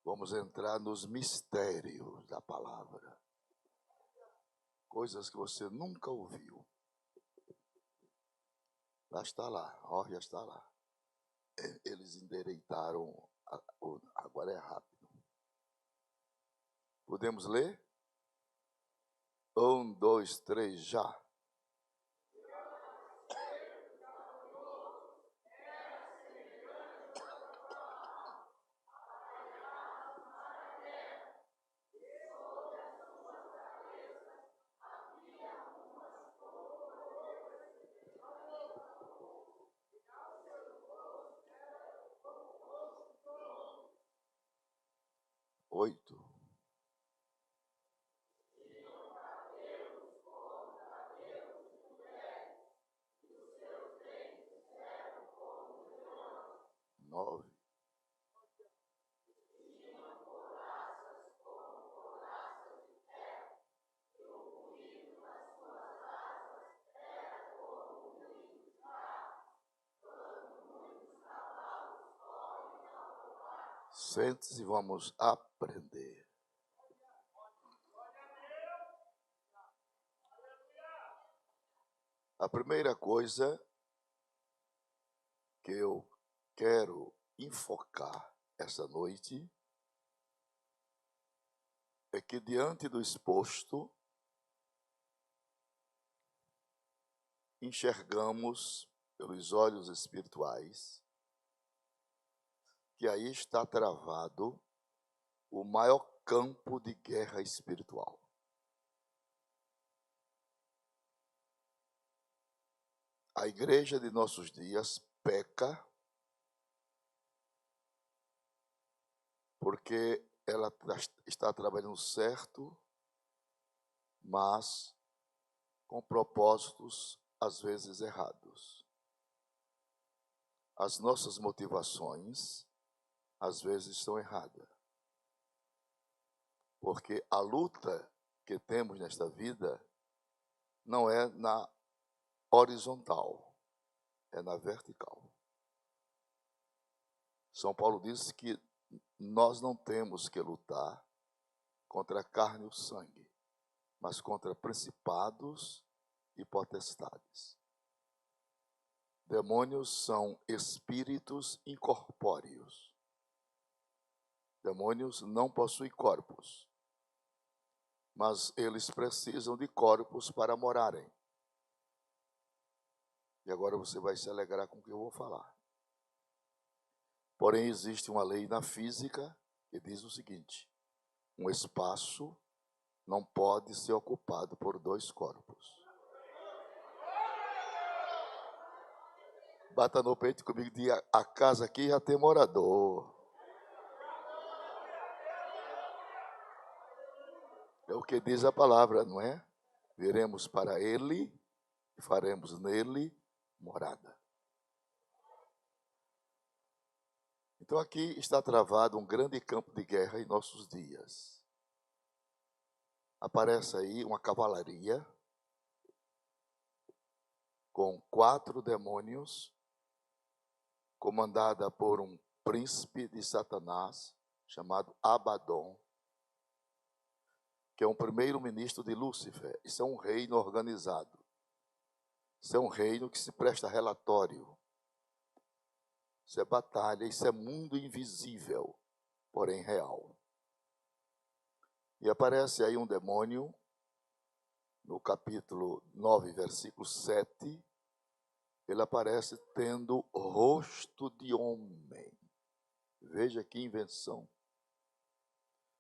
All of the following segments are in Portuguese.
Vamos entrar nos mistérios da palavra. Coisas que você nunca ouviu. Já está lá, já está lá. Eles endireitaram, agora é rápido. Podemos ler? 1, 2, 3, já. Oito. Nove. Sente-se e vamos aprender. A primeira coisa que eu quero enfocar essa noite é que, diante do exposto, enxergamos pelos olhos espirituais que aí está travado o maior campo de guerra espiritual. A igreja de nossos dias peca porque ela está trabalhando certo, mas com propósitos às vezes errados. As nossas motivações às vezes estão erradas. Porque a luta que temos nesta vida não é na horizontal, é na vertical. São Paulo diz que nós não temos que lutar contra a carne e o sangue, mas contra principados e potestades. Demônios são espíritos incorpóreos. Demônios não possuem corpos, mas eles precisam de corpos para morarem. E agora você vai se alegrar com o que eu vou falar. Porém, existe uma lei na física que diz o seguinte: um espaço não pode ser ocupado por dois corpos. Bata no peito comigo e diga: a casa aqui já tem morador. É o que diz a palavra, não é? Viremos para ele e faremos nele morada. Então aqui está travado um grande campo de guerra em nossos dias. Aparece aí uma cavalaria com 4 demônios, comandada por um príncipe de Satanás, chamado Abaddon, que é um primeiro-ministro de Lúcifer. Isso é um reino organizado. Isso é um reino que se presta relatório. Isso é batalha, isso é mundo invisível, porém real. E aparece aí um demônio, no capítulo 9, versículo 7, ele aparece tendo rosto de homem. Veja que invenção.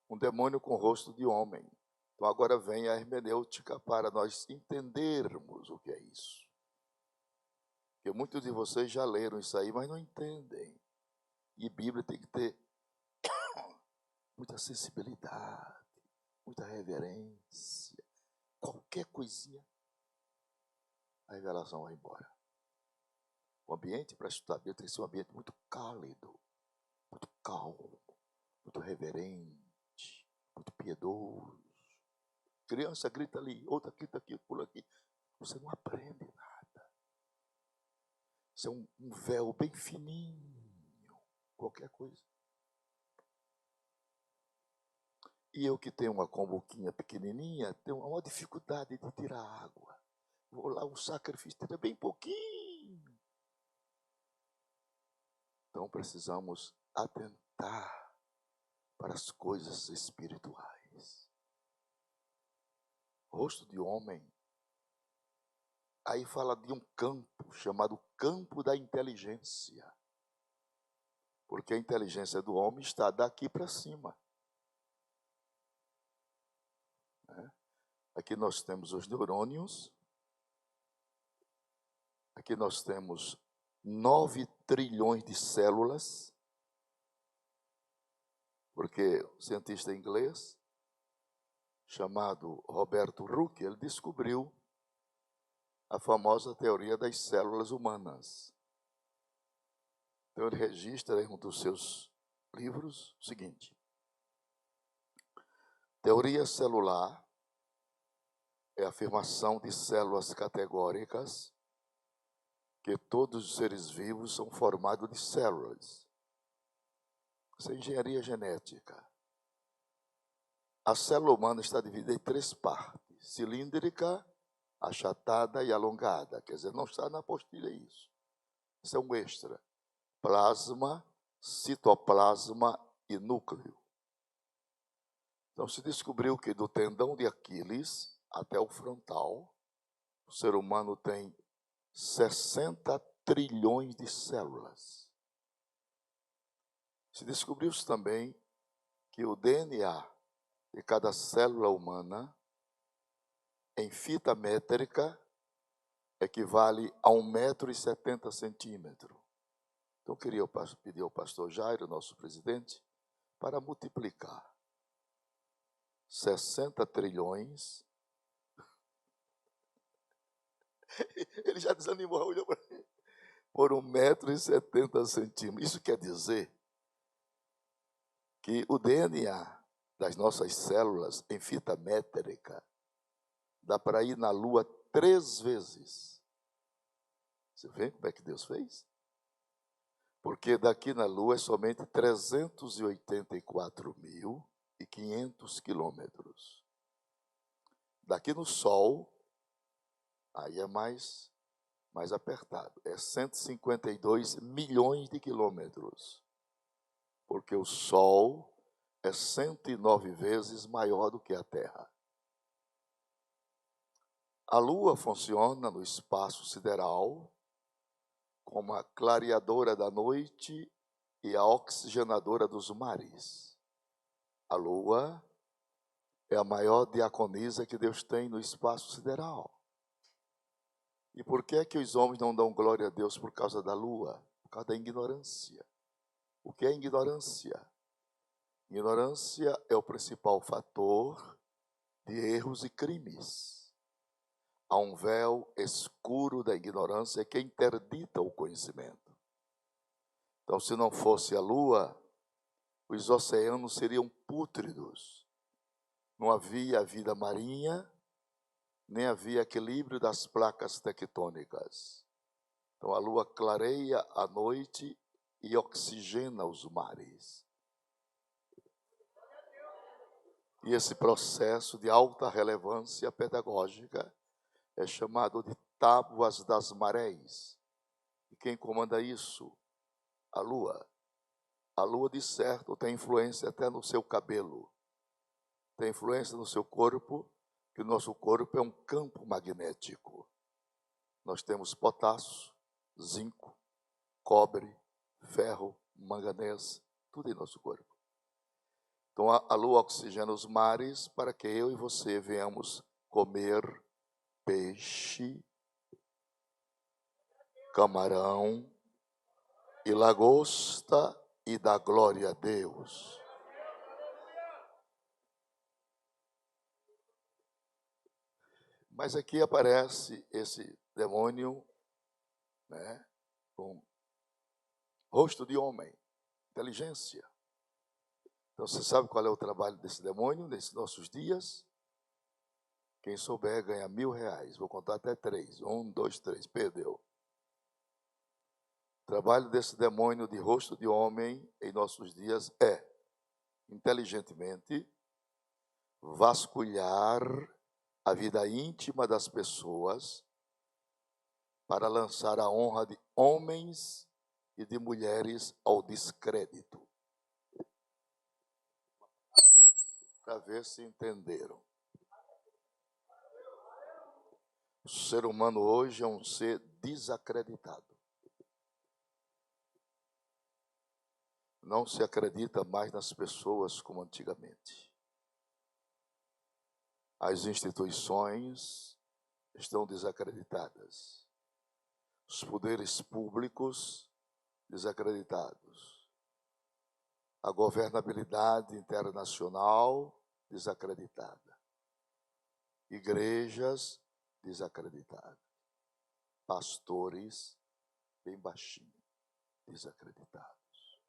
Um demônio com rosto de homem. Então agora vem a hermenêutica para nós entendermos o que é isso. Porque muitos de vocês já leram isso aí, mas não entendem. E Bíblia tem que ter muita sensibilidade, muita reverência. Qualquer coisinha, a revelação vai embora. O ambiente para estudar Bíblia tem que ser um ambiente muito cálido, muito calmo, muito reverente, muito piedoso. Criança grita ali, outra grita aqui, pula aqui. Você não aprende nada. Isso é um véu bem fininho, qualquer coisa. E eu que tenho uma comboquinha pequenininha, tenho uma dificuldade de tirar água. Vou lá, um sacrifício, tira bem pouquinho. Então precisamos atentar para as coisas espirituais. Rosto de homem. Aí fala de um campo chamado campo da inteligência. Porque a inteligência do homem está daqui para cima. Aqui nós temos os neurônios. Aqui nós temos 9 trilhões de células. Porque o cientista inglês, chamado Roberto Hooke, ele descobriu a famosa teoria das células humanas. Então ele registra em um dos seus livros o seguinte: teoria celular é a afirmação de células categóricas que todos os seres vivos são formados de células. Isso é engenharia genética. A célula humana está dividida em 3 partes: cilíndrica, achatada e alongada. Quer dizer, não está na apostila isso. Isso é um extra. Plasma, citoplasma e núcleo. Então se descobriu que do tendão de Aquiles até o frontal, o ser humano tem 60 trilhões de células. Se descobriu-se também que o DNA de cada célula humana, em fita métrica, equivale a 1,70 m. Então, eu queria pedir ao pastor Jairo, nosso presidente, para multiplicar 60 trilhões. Ele já desanimou, olhou para mim. Por 1,70 m. Isso quer dizer que o DNA das nossas células em fita métrica dá para ir na Lua 3 vezes. Você vê como é que Deus fez? Porque daqui na Lua é somente 384.500 quilômetros. Daqui no Sol, aí é mais apertado, é 152 milhões de quilômetros. Porque o Sol é 109 vezes maior do que a Terra. A Lua funciona no espaço sideral como a clareadora da noite e a oxigenadora dos mares. A Lua é a maior diaconisa que Deus tem no espaço sideral. E por que é que os homens não dão glória a Deus por causa da Lua? Por causa da ignorância. O que é ignorância? Ignorância é o principal fator de erros e crimes. Há um véu escuro da ignorância que interdita o conhecimento. Então, se não fosse a Lua, os oceanos seriam pútridos. Não havia vida marinha, nem havia equilíbrio das placas tectônicas. Então, a Lua clareia a noite e oxigena os mares. E esse processo de alta relevância pedagógica é chamado de tábuas das marés. E quem comanda isso? A Lua. A Lua, de certo, tem influência até no seu cabelo. Tem influência no seu corpo, que o nosso corpo é um campo magnético. Nós temos potássio, zinco, cobre, ferro, manganês, tudo em nosso corpo. Então a Lua oxigena os mares para que eu e você venhamos comer peixe, camarão e lagosta e dar glória a Deus. Mas aqui aparece esse demônio, né, com rosto de homem, inteligência. Então você sabe qual é o trabalho desse demônio nesses nossos dias? Quem souber ganha R$1.000. Vou contar até 3. 1, 2, 3. Perdeu. O trabalho desse demônio de rosto de homem em nossos dias é, inteligentemente, vasculhar a vida íntima das pessoas para lançar a honra de homens e de mulheres ao descrédito. Para ver se entenderam. O ser humano hoje é um ser desacreditado. Não se acredita mais nas pessoas como antigamente. As instituições estão desacreditadas. Os poderes públicos desacreditados. A governabilidade internacional desacreditada. Igrejas desacreditadas. Pastores bem baixinho, desacreditados.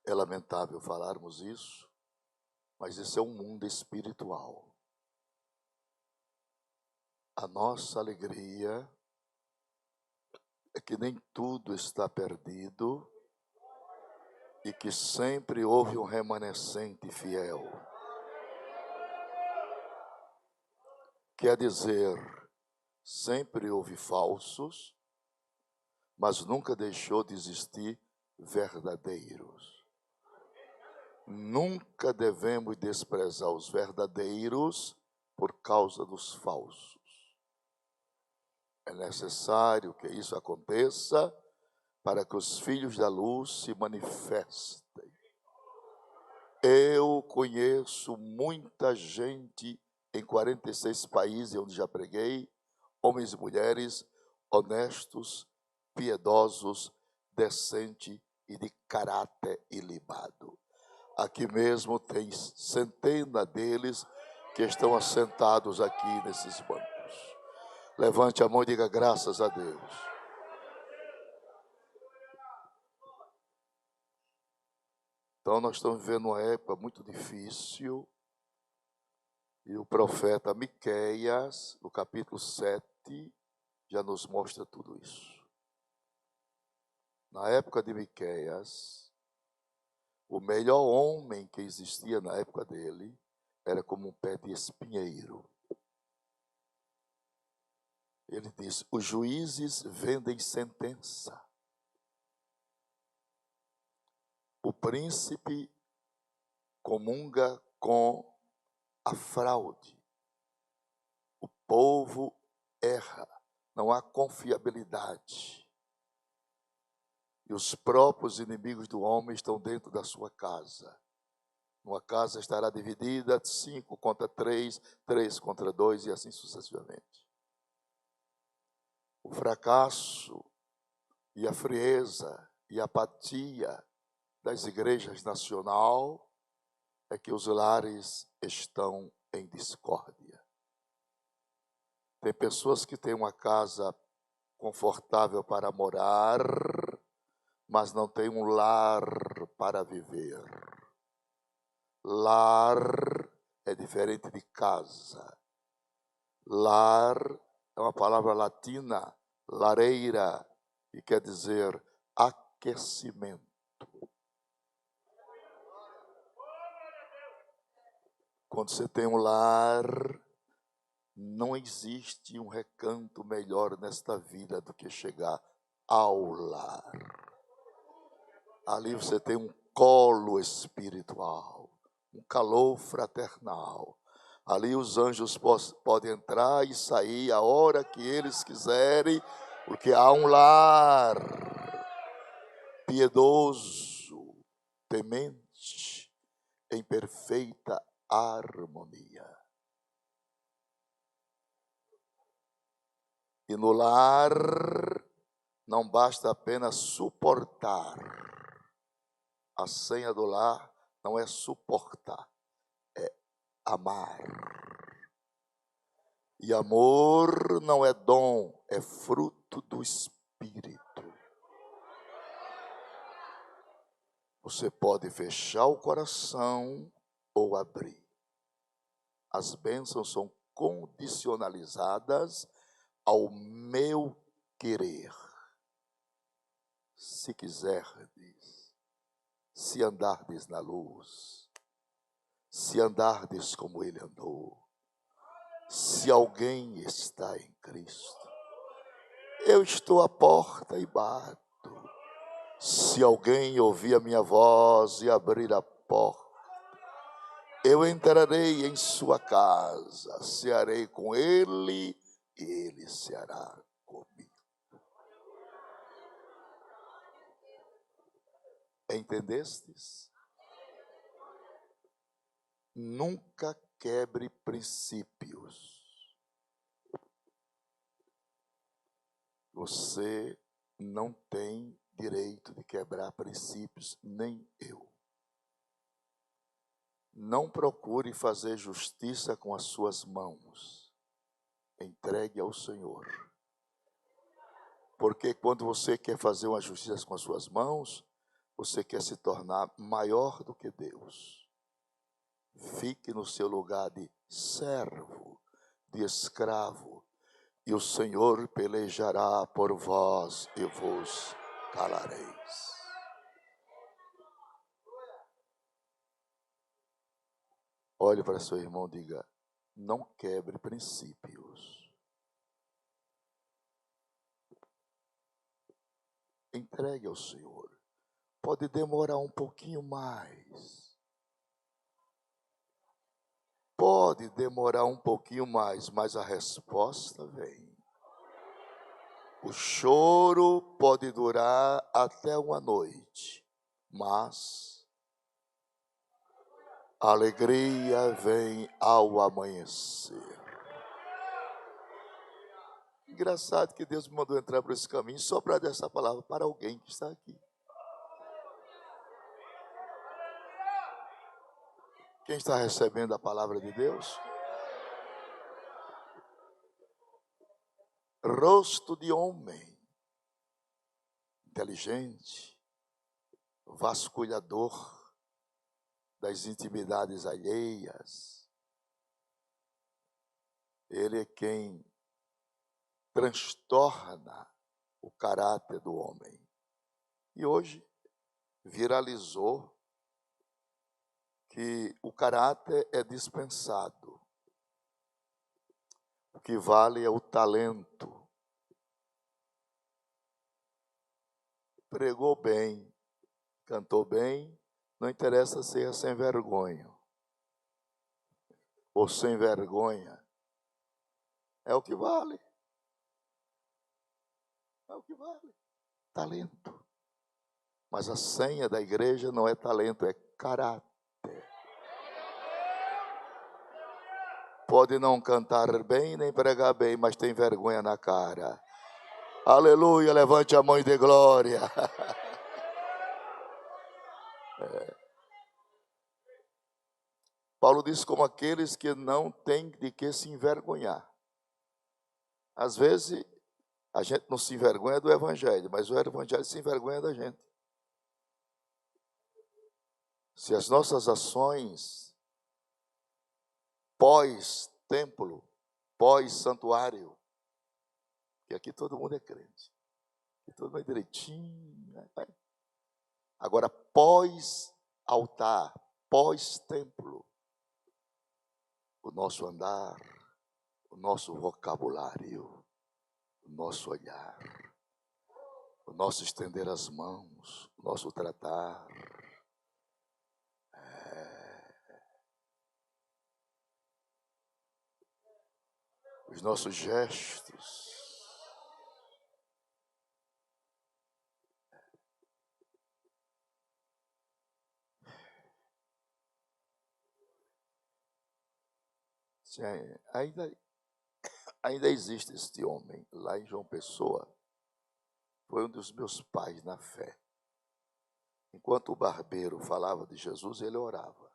É lamentável falarmos isso, mas esse é um mundo espiritual. A nossa alegria é que nem tudo está perdido e que sempre houve um remanescente fiel. Quer dizer, sempre houve falsos, mas nunca deixou de existir verdadeiros. Nunca devemos desprezar os verdadeiros por causa dos falsos. É necessário que isso aconteça para que os filhos da luz se manifestem. Eu conheço muita gente em 46 países onde já preguei, homens e mulheres honestos, piedosos, decentes e de caráter ilibado. Aqui mesmo tem centenas deles que estão assentados aqui nesses bancos. Levante a mão e diga graças a Deus. Então nós estamos vivendo uma época muito difícil. E o profeta Miqueias, no capítulo 7, já nos mostra tudo isso. Na época de Miqueias, o melhor homem que existia na época dele era como um pé de espinheiro. Ele diz: os juízes vendem sentença. O príncipe comunga com a fraude. O povo erra. Não há confiabilidade. E os próprios inimigos do homem estão dentro da sua casa. Uma casa estará dividida 5 contra 3, 3 contra 2 e assim sucessivamente. O fracasso e a frieza e a apatia das igrejas nacional é que os lares estão em discórdia. Tem pessoas que têm uma casa confortável para morar, mas não tem um lar para viver. Lar é diferente de casa. Lar é uma palavra latina, lareira, que quer dizer aquecimento. Quando você tem um lar, não existe um recanto melhor nesta vida do que chegar ao lar. Ali você tem um colo espiritual, um calor fraternal. Ali os anjos podem entrar e sair a hora que eles quiserem, porque há um lar piedoso, temente, em perfeita harmonia. E no lar não basta apenas suportar. A senha do lar não é suportar, é amar. E amor não é dom, é fruto do Espírito. Você pode fechar o coração ou abrir. As bênçãos são condicionalizadas ao meu querer. Se quiser, diz. se andardes na luz, se andardes como ele andou, se alguém está em Cristo. Eu estou à porta e bato. Se alguém ouvir a minha voz e abrir a porta, eu entrarei em sua casa, cearei com ele e ele ceará comigo. Entendestes? Nunca quebre princípios. Você não tem direito de quebrar princípios, nem eu. Não procure fazer justiça com as suas mãos. Entregue ao Senhor. Porque quando você quer fazer uma justiça com as suas mãos, você quer se tornar maior do que Deus. Fique no seu lugar de servo, de escravo, e o Senhor pelejará por vós e vos calareis. Olhe para seu irmão e diga: não quebre princípios. Entregue ao Senhor. Pode demorar um pouquinho mais. Pode demorar um pouquinho mais, mas a resposta vem. O choro pode durar até uma noite, mas a alegria vem ao amanhecer. Engraçado que Deus me mandou entrar por esse caminho só para dar essa palavra para alguém que está aqui. Quem está recebendo a palavra de Deus? Rosto de homem, inteligente, vasculhador das intimidades alheias. Ele é quem transtorna o caráter do homem. E hoje viralizou que o caráter é dispensado. O que vale é o talento. Pregou bem, cantou bem, não interessa ser sem vergonha ou sem vergonha. É o que vale. É o que vale. Talento. Mas a senha da igreja não é talento, é caráter. Pode não cantar bem, nem pregar bem, mas tem vergonha na cara. Aleluia, levante a mão e dê glória. Paulo diz: como aqueles que não têm de que se envergonhar. Às vezes, a gente não se envergonha do evangelho, mas o evangelho se envergonha da gente. Se as nossas ações pós-templo, pós-santuário, que aqui todo mundo é crente, aqui todo mundo é direitinho, né? Agora, pós-altar, pós-templo, o nosso andar, o nosso vocabulário, o nosso olhar, o nosso estender as mãos, o nosso tratar, os nossos gestos. Ainda existe este homem lá em João Pessoa. Foi um dos meus pais na fé. Enquanto o barbeiro falava de Jesus, ele orava.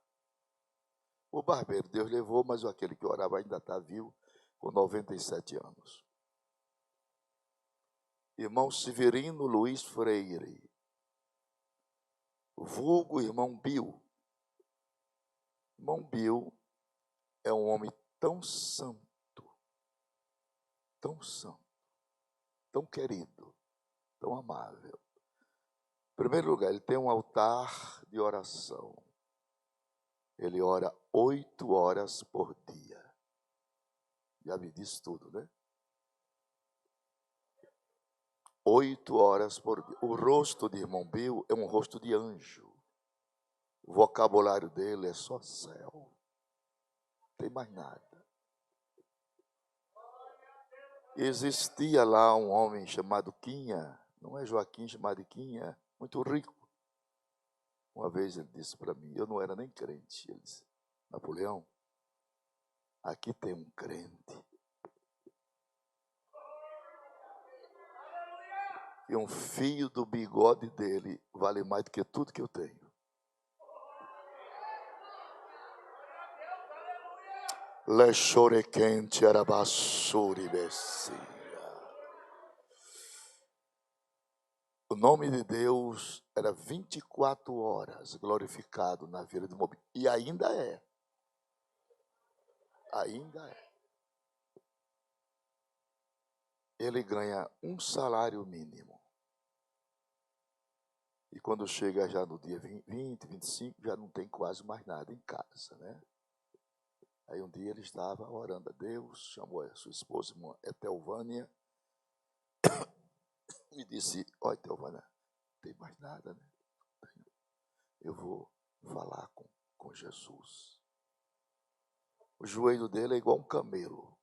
O barbeiro Deus levou, mas aquele que orava ainda está vivo, com 97 anos. Irmão Severino Luiz Freire, vulgo irmão Bill. Irmão Bill é um homem tão santo, tão querido, tão amável. Em primeiro lugar, ele tem um altar de oração. Ele ora 8 horas por dia. Já me disse tudo, né? 8 horas por dia. O rosto de irmão Bill é um rosto de anjo. O vocabulário dele é só céu. Não tem mais nada. Existia lá um homem chamado Quinha, não é Joaquim, chamado de Quinha, muito rico. Uma vez ele disse para mim, eu não era nem crente, ele disse, Napoleão, aqui tem um crente. E um fio do bigode dele vale mais do que tudo que eu tenho. Lechore quente arabassuri bessia. O nome de Deus era 24 horas glorificado na vida de Mobi. E ainda é. Ainda é. Ele ganha um salário mínimo. E quando chega já no dia 20, 25, já não tem quase mais nada em casa, né? Aí um dia ele estava orando a Deus, chamou a sua esposa, irmã Etelvânia, e disse, olha Etelvânia, não tem mais nada, né? Eu vou falar com Jesus. O joelho dele é igual um camelo.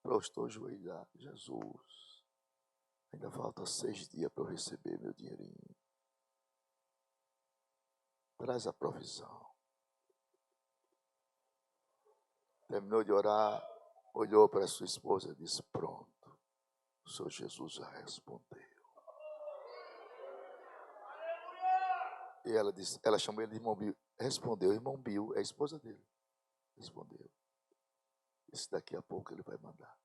Prostou o joelho, Jesus, ainda falta 6 dias para eu receber meu dinheirinho. Traz a provisão. Terminou de orar, olhou para sua esposa e disse, pronto, o Senhor Jesus já respondeu. E ela chamou ele de irmão Bill. Respondeu, irmão Bill, é a esposa dele. Respondeu. Disse, daqui a pouco ele vai mandar.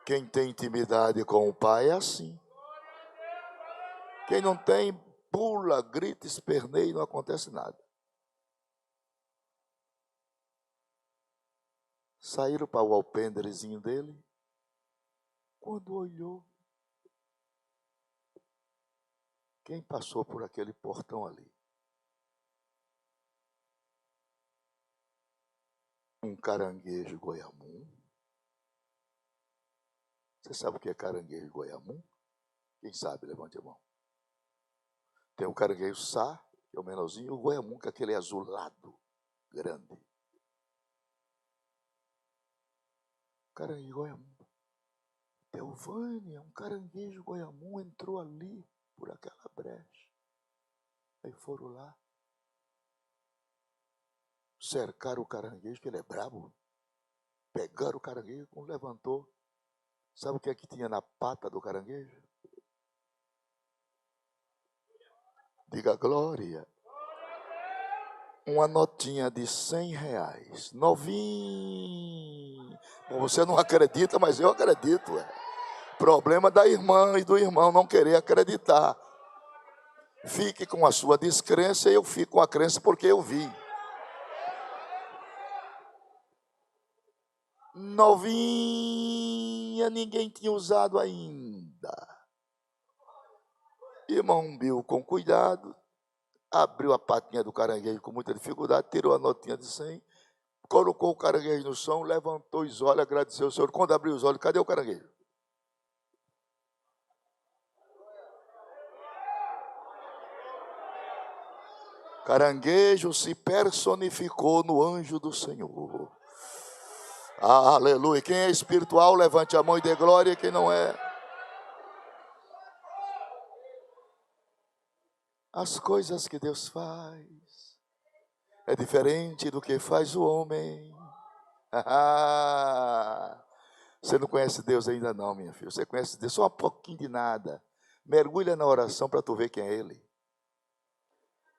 Quem tem intimidade com o Pai é assim. Quem não tem, pula, grita, esperneia e não acontece nada. Saíram para o alpenderezinho dele. Quando olhou, quem passou por aquele portão ali? Um caranguejo goiamum. Você sabe o que é caranguejo goiamum? Quem sabe, levante a mão. Tem o caranguejo sá, que é o menorzinho, e o goiamum, que é aquele azulado, grande. Caranguejo goiamum. Teovânia, um caranguejo goiamum entrou ali, por aquela brecha. Aí foram lá. Cercaram o caranguejo, que ele é brabo. Pegaram o caranguejo, quando levantou. Sabe o que é que tinha na pata do caranguejo? Diga glória. Uma notinha de R$100. Novinho. Bom, você não acredita, mas eu acredito. Problema da irmã e do irmão não querer acreditar. Fique com a sua descrença e eu fico com a crença porque eu vi. Novinha, ninguém tinha usado ainda. Irmão Bill, com cuidado, abriu a patinha do caranguejo com muita dificuldade, tirou a notinha de 100, colocou o caranguejo no chão, levantou os olhos, agradeceu ao Senhor. Quando abriu os olhos, cadê o caranguejo? Caranguejo se personificou no anjo do Senhor. Aleluia. Quem é espiritual, levante a mão e dê glória. Quem não é, as coisas que Deus faz é diferente do que faz o homem. Você não conhece Deus ainda não, minha filha. Você conhece Deus só um pouquinho de nada. Mergulha na oração para tu ver quem é Ele.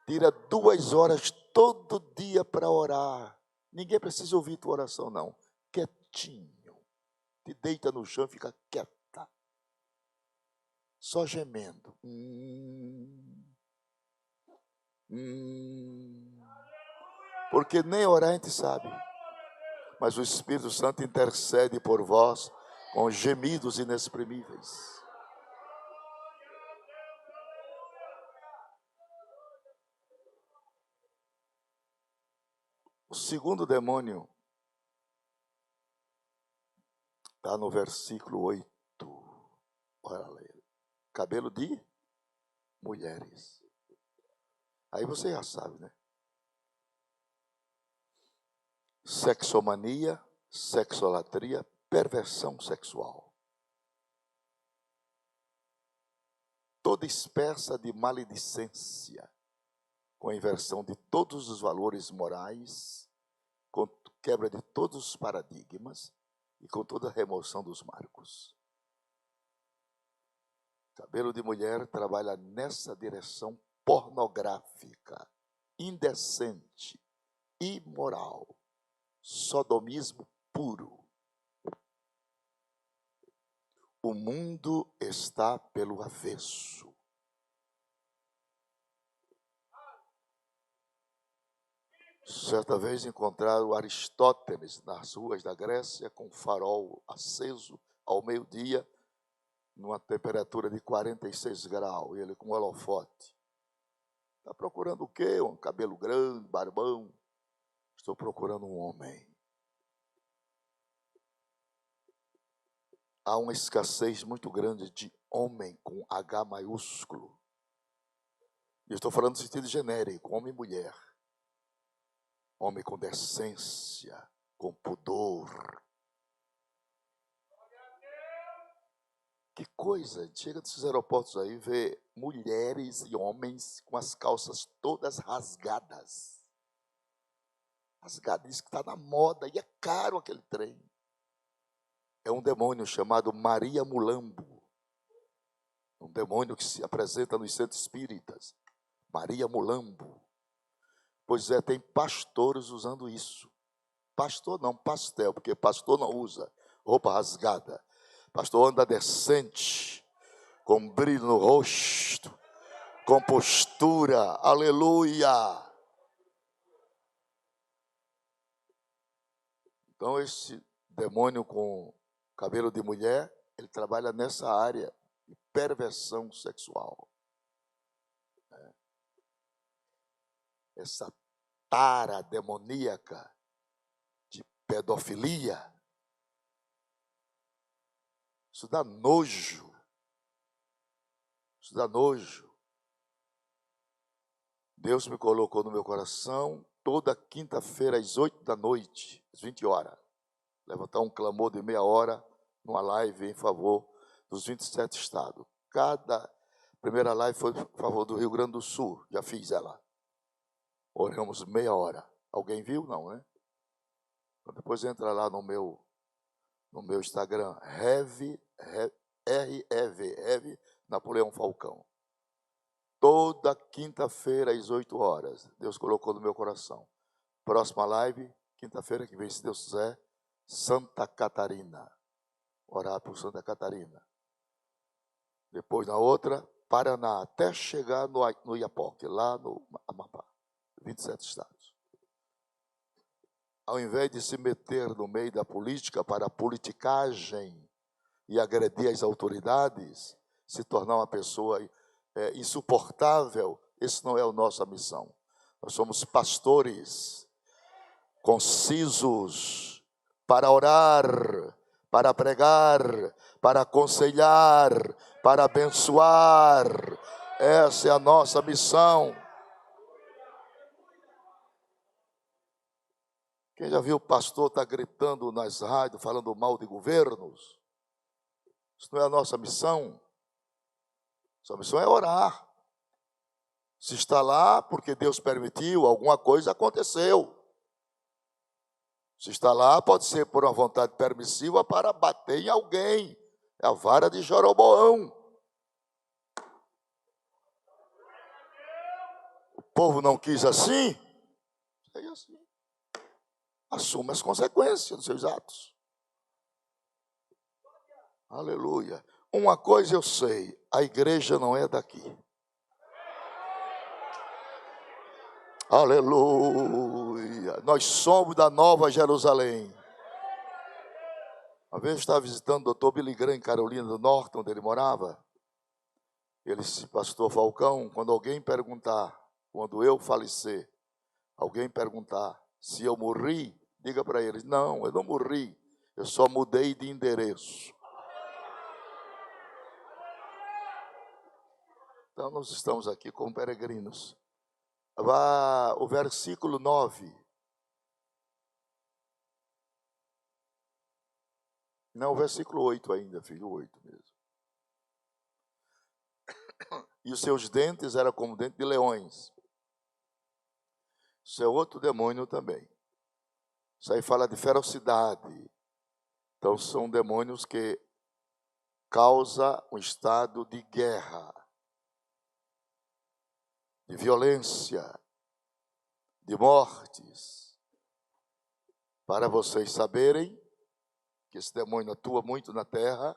Tira 2 horas todo dia para orar. Ninguém precisa ouvir tua oração, não. Quietinho. Te deita no chão e fica quieta. Só gemendo. Porque nem orar a gente sabe. Mas o Espírito Santo intercede por vós com gemidos inexprimíveis. O segundo demônio está no versículo 8. Olha lá. Cabelo de mulheres. Aí você já sabe, né? Sexomania, sexolatria, perversão sexual. Toda espécie de maledicência, com inversão de todos os valores morais, com quebra de todos os paradigmas e com toda a remoção dos marcos. Cabelo de mulher trabalha nessa direção pornográfica, indecente, imoral, sodomismo puro. O mundo está pelo avesso. Certa vez encontraram Aristóteles nas ruas da Grécia com um farol aceso ao meio-dia, numa temperatura de 46 graus, e ele com um holofote. Está procurando o quê? Um cabelo grande, barbão. Estou procurando um homem. Há uma escassez muito grande de homem com H maiúsculo. E estou falando no sentido genérico, homem e mulher. Homem com decência, com pudor. Que coisa, chega desses aeroportos aí, vê mulheres e homens com as calças todas rasgadas. Rasgadas, diz que está na moda e é caro aquele trem. É um demônio chamado Maria Mulambo. Um demônio que se apresenta nos centros espíritas. Maria Mulambo. Pois é, tem pastores usando isso. Pastor não, pastel, porque pastor não usa roupa rasgada. Pastor anda decente, com brilho no rosto, com postura, aleluia. Então esse demônio com cabelo de mulher, ele trabalha nessa área de perversão sexual. Essa tara demoníaca de pedofilia. Isso dá nojo. Isso dá nojo. Deus me colocou no meu coração toda quinta-feira às 8 da noite, às 20 horas. Levantar um clamor de meia hora numa live em favor dos 27 estados. Cada primeira live foi em favor do Rio Grande do Sul. Já fiz ela. Oramos meia hora. Alguém viu? Não, né? Então, depois entra lá no meu Instagram, REV Napoleão Falcão. Toda quinta-feira às 8 horas, Deus colocou no meu coração. Próxima live, quinta-feira que vem, se Deus quiser, Santa Catarina. Orar por Santa Catarina. Depois na outra, Paraná, até chegar no Iapoque, lá no Amapá. 27 estados. Ao invés de se meter no meio da política para a politicagem e agredir as autoridades, se tornar uma pessoa insuportável, esse não é a nossa missão. Nós somos pastores concisos para orar, para pregar, para aconselhar, para abençoar. Essa é a nossa missão. Quem já viu o pastor estar gritando nas rádios, falando mal de governos? Isso não é a nossa missão. Nossa missão é orar. Se está lá porque Deus permitiu, alguma coisa aconteceu. Se está lá, pode ser por uma vontade permissiva para bater em alguém. É a vara de Jeroboão. O povo não quis assim? Seja assim. Assuma as consequências dos seus atos. Aleluia. Uma coisa eu sei, a igreja não é daqui. Aleluia. Nós somos da Nova Jerusalém. Uma vez eu estava visitando o Dr. Billy Graham em Carolina do Norte, onde ele morava. Ele disse, pastor Falcão, quando alguém perguntar, quando eu falecer, alguém perguntar, Se eu morri, diga para eles: não, eu não morri, eu só mudei de endereço. Então, nós estamos aqui como peregrinos. Vá o versículo 9. Não, o versículo 8 ainda, filho, 8 mesmo. E os seus dentes eram como dentes de leões. Isso é outro demônio também. Isso aí fala de ferocidade. Então, são demônios que causam um estado de guerra, de violência, de mortes. Para vocês saberem que esse demônio atua muito na terra,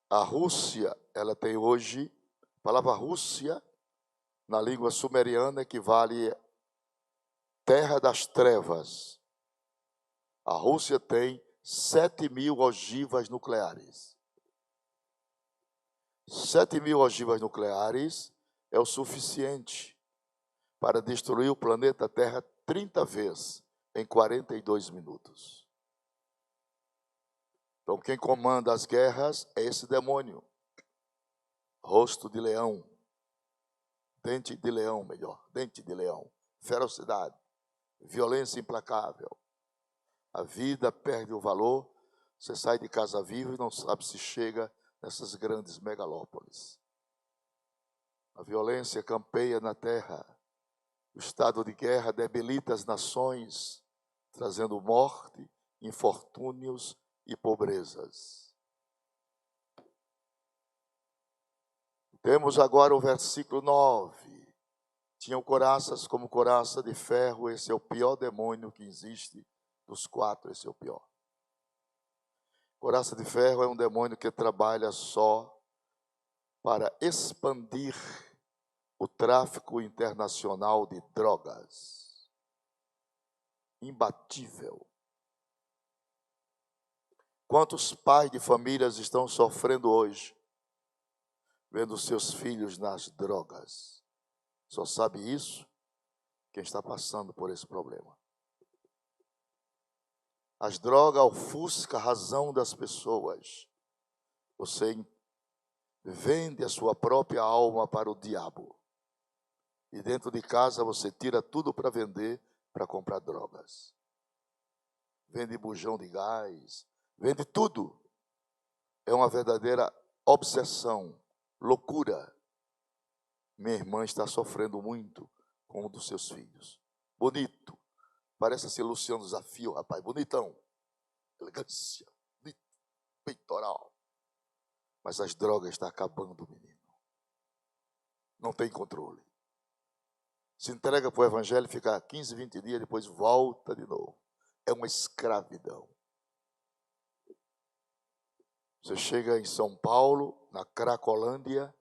a Rússia, ela tem hoje, a palavra Rússia, na língua sumeriana, equivale terra das trevas. A Rússia tem 7.000 ogivas nucleares. 7.000 ogivas nucleares é o suficiente para destruir o planeta Terra 30 vezes em 42 minutos. Então, quem comanda as guerras é esse demônio. Rosto de leão. Dente de leão, melhor. Dente de leão. Ferocidade. Violência implacável. A vida perde o valor. Você sai de casa vivo e não sabe se chega nessas grandes megalópolis. A violência campeia na terra. O estado de guerra debilita as nações, trazendo morte, infortúnios e pobrezas. Temos agora o versículo 9. Tinham coraças como coraça de ferro. Esse é o pior demônio que existe dos 4, esse é o pior. Coraça de ferro é um demônio que trabalha só para expandir o tráfico internacional de drogas. Imbatível. Quantos pais de famílias estão sofrendo hoje, vendo seus filhos nas drogas? Só sabe isso quem está passando por esse problema. As drogas ofuscam a razão das pessoas. Você vende a sua própria alma para o diabo. E dentro de casa você tira tudo para vender, para comprar drogas. Vende bujão de gás, vende tudo. É uma verdadeira obsessão, loucura. Minha irmã está sofrendo muito com um dos seus filhos. Bonito. Parece ser Luciano Desafio, rapaz. Bonitão. Elegância. Bonito. Peitoral. Mas as drogas estão acabando, menino. Não tem controle. Se entrega para o evangelho, fica 15, 20 dias, depois volta de novo. É uma escravidão. Você chega em São Paulo, na Cracolândia,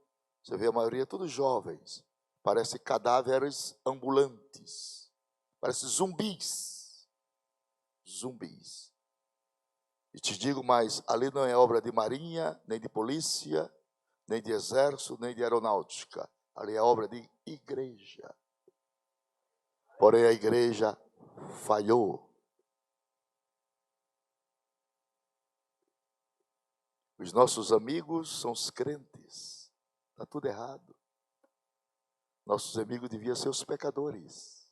você vê a maioria todos jovens. Parece cadáveres ambulantes. Parece zumbis. Zumbis. E te digo mais, ali não é obra de marinha, nem de polícia, nem de exército, nem de aeronáutica. Ali é obra de igreja. Porém, a igreja falhou. Os nossos amigos são os crentes. Está tudo errado. Nossos amigos deviam ser os pecadores.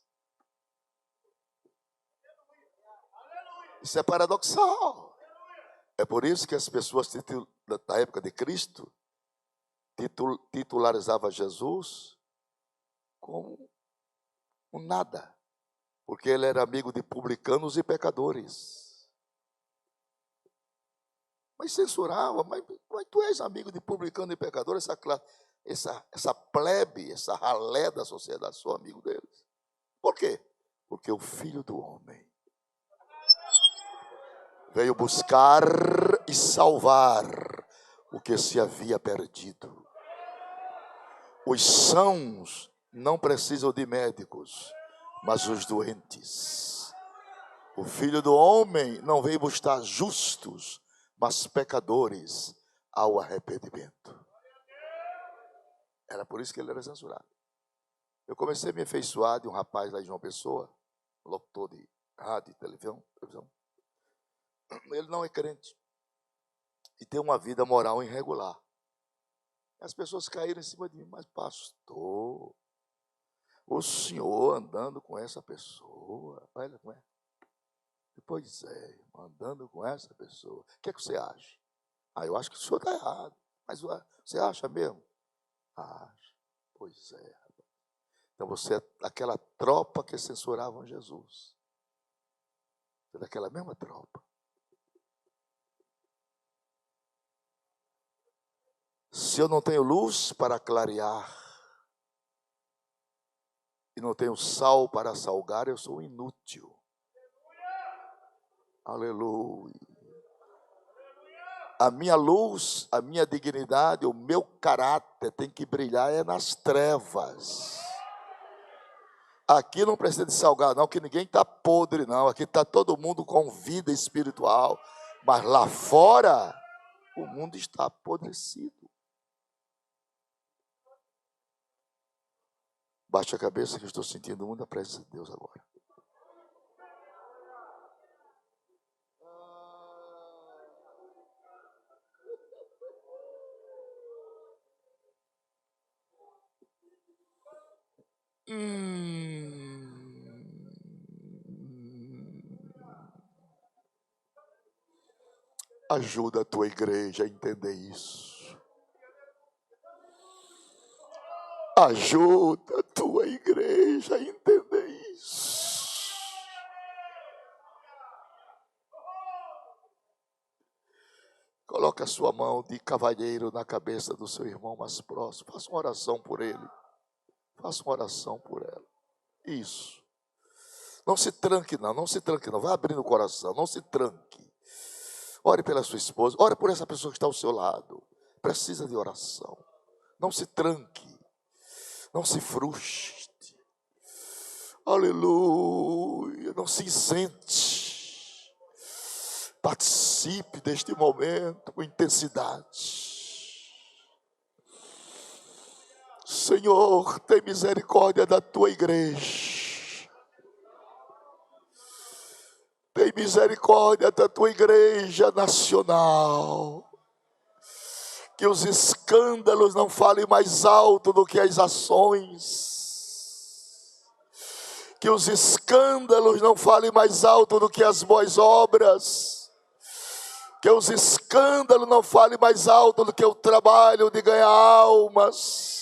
Isso é paradoxal. É por isso que as pessoas da época de Cristo titularizavam Jesus como um nada. Porque ele era amigo de publicanos e pecadores. Mas censurava, mas tu és amigo de publicano e pecador, essa plebe, essa ralé da sociedade, sou amigo deles. Por quê? Porque o Filho do Homem veio buscar e salvar o que se havia perdido. Os sãos não precisam de médicos, mas os doentes. O Filho do Homem não veio buscar justos, mas pecadores ao arrependimento. Era por isso que ele era censurado. Eu comecei a me afeiçoar de um rapaz lá em João Pessoa, locutor de rádio e televisão. Ele não é crente e tem uma vida moral irregular. As pessoas caíram em cima de mim, mas pastor, o senhor andando com essa pessoa, olha como é. Pois é, andando com essa pessoa, o que é que você acha? Eu acho que o senhor está errado, mas você acha mesmo? Acho, pois é. Então você é daquela tropa que censuravam Jesus. Você é daquela mesma tropa. Se eu não tenho luz para clarear e não tenho sal para salgar, eu sou inútil. Aleluia. A minha luz, a minha dignidade, o meu caráter tem que brilhar nas trevas. Aqui não precisa de salgar, não, que ninguém está podre, não. Aqui está todo mundo com vida espiritual. Mas lá fora, o mundo está apodrecido. Baixe a cabeça que eu estou sentindo muita presença de Deus agora. Ajuda a tua igreja a entender isso. Ajuda a tua igreja a entender isso. Coloque a sua mão de cavalheiro na cabeça do seu irmão mais próximo. Faça uma oração por ele. Faça uma oração por ela. Isso. Não se tranque não, não se tranque não. Vai abrindo o coração, não se tranque. Ore pela sua esposa, ore por essa pessoa que está ao seu lado. Precisa de oração. Não se tranque. Não se frustre. Aleluia. Não se isente. Participe deste momento com intensidade. Senhor, tem misericórdia da tua igreja. Tem misericórdia da tua igreja nacional. Que os escândalos não falem mais alto do que as ações. Que os escândalos não falem mais alto do que as boas obras. Que os escândalos não falem mais alto do que o trabalho de ganhar almas.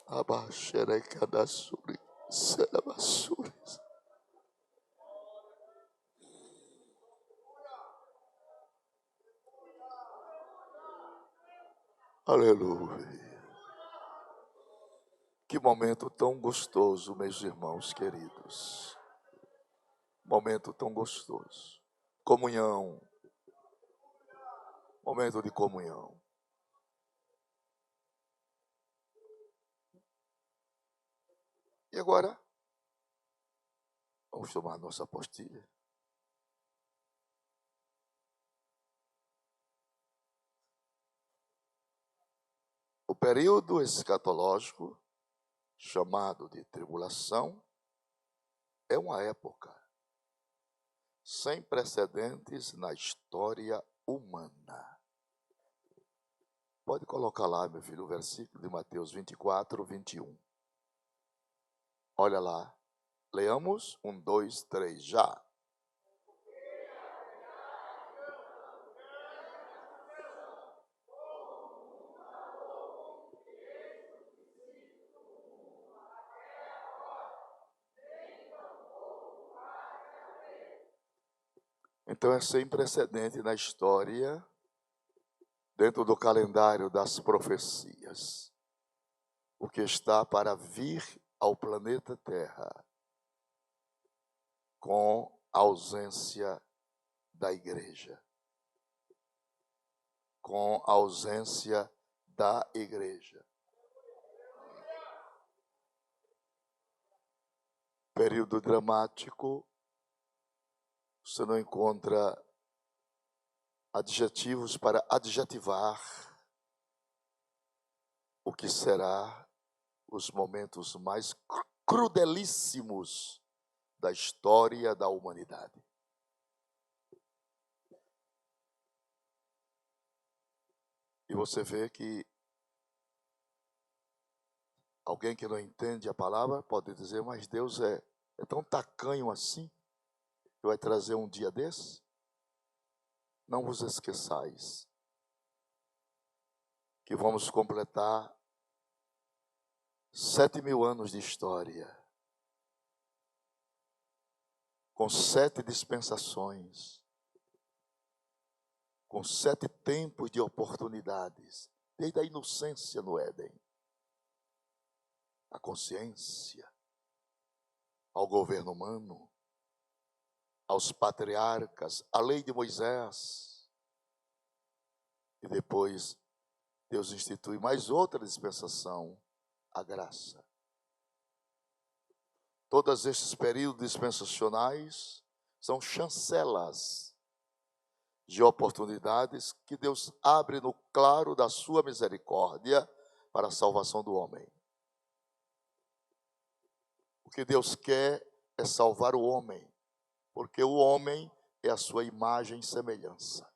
Abaxerecadassuri, serabasuri. Aleluia. Que momento tão gostoso, meus irmãos queridos. Momento tão gostoso. Comunhão. Momento de comunhão. E agora, vamos tomar nossa apostila. O período escatológico, chamado de tribulação, é uma época sem precedentes na história humana. Pode colocar lá, meu filho, o versículo de Mateus 24, 21. Olha lá. Leamos 1, 2, 3, já. Então é sem precedente na história, dentro do calendário das profecias, o que está para vir ao planeta Terra com a ausência da igreja. Com a ausência da igreja. período dramático, você não encontra adjetivos para adjetivar o que será os momentos mais crudelíssimos da história da humanidade. E você vê que alguém que não entende a palavra pode dizer, mas Deus é tão tacanho assim, que vai trazer um dia desse? Não vos esqueçais que vamos completar 7.000 anos de história, com 7 dispensações, com 7 tempos de oportunidades, desde a inocência no Éden, a consciência, ao governo humano, aos patriarcas, a lei de Moisés. E depois Deus institui mais outra dispensação, a graça. Todos estes períodos dispensacionais são chancelas de oportunidades que Deus abre no claro da sua misericórdia para a salvação do homem. O que Deus quer é salvar o homem, porque o homem é a sua imagem e semelhança.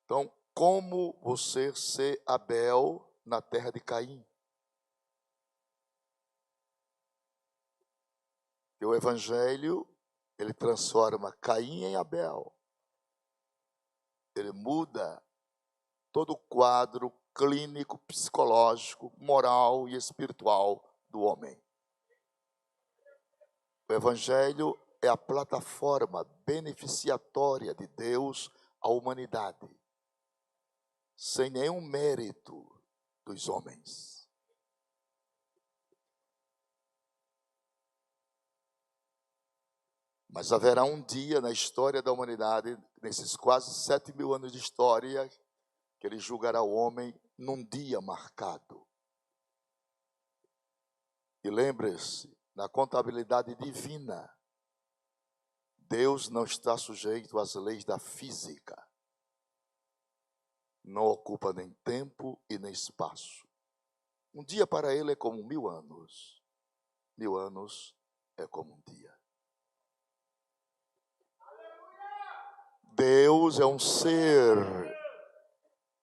Então, como você ser Abel na terra de Caim? E o Evangelho, ele transforma Caim em Abel. Ele muda todo o quadro clínico, psicológico, moral e espiritual do homem. O Evangelho é a plataforma beneficiatória de Deus à humanidade, sem nenhum mérito dos homens. Mas haverá um dia na história da humanidade, nesses quase 7.000 anos de história, que ele julgará o homem num dia marcado. E lembre-se, na contabilidade divina, Deus não está sujeito às leis da física. Não ocupa nem tempo e nem espaço. Um dia para ele é como 1.000 anos. 1.000 anos é como um dia. Deus é um ser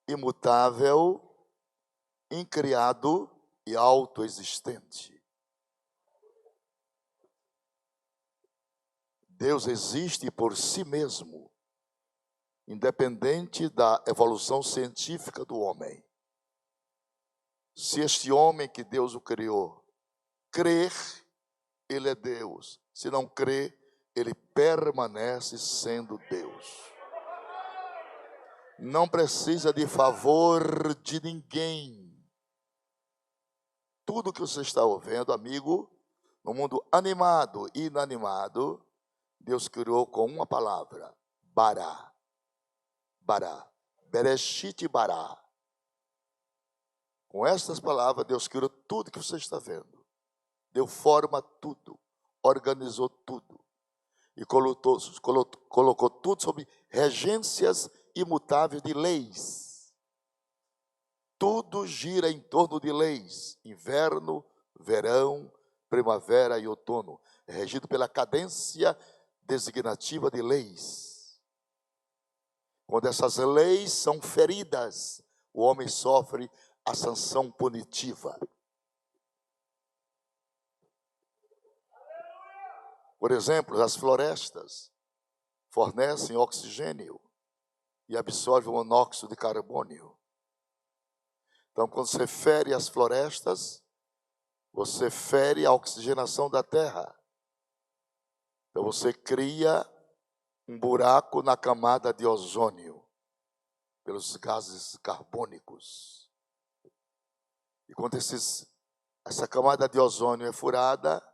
imutável, incriado e autoexistente. Deus existe por si mesmo, independente da evolução científica do homem. Se este homem que Deus o criou crer, ele é Deus. Se não crer, ele permanece sendo Deus. Não precisa de favor de ninguém. Tudo que você está ouvindo, amigo, no mundo animado e inanimado, Deus criou com uma palavra, Bará. Bará. Bereshit Bará. Com essas palavras, Deus criou tudo que você está vendo. Deu forma a tudo. Organizou tudo. E colocou tudo sob regências imutáveis de leis. Tudo gira em torno de leis. Inverno, verão, primavera e outono. É regido pela cadência designativa de leis. Quando essas leis são feridas, o homem sofre a sanção punitiva. Por exemplo, as florestas fornecem oxigênio e absorvem o monóxido de carbono. Então, quando você fere as florestas, você fere a oxigenação da terra. Então, você cria um buraco na camada de ozônio pelos gases carbônicos. E quando essa camada de ozônio é furada,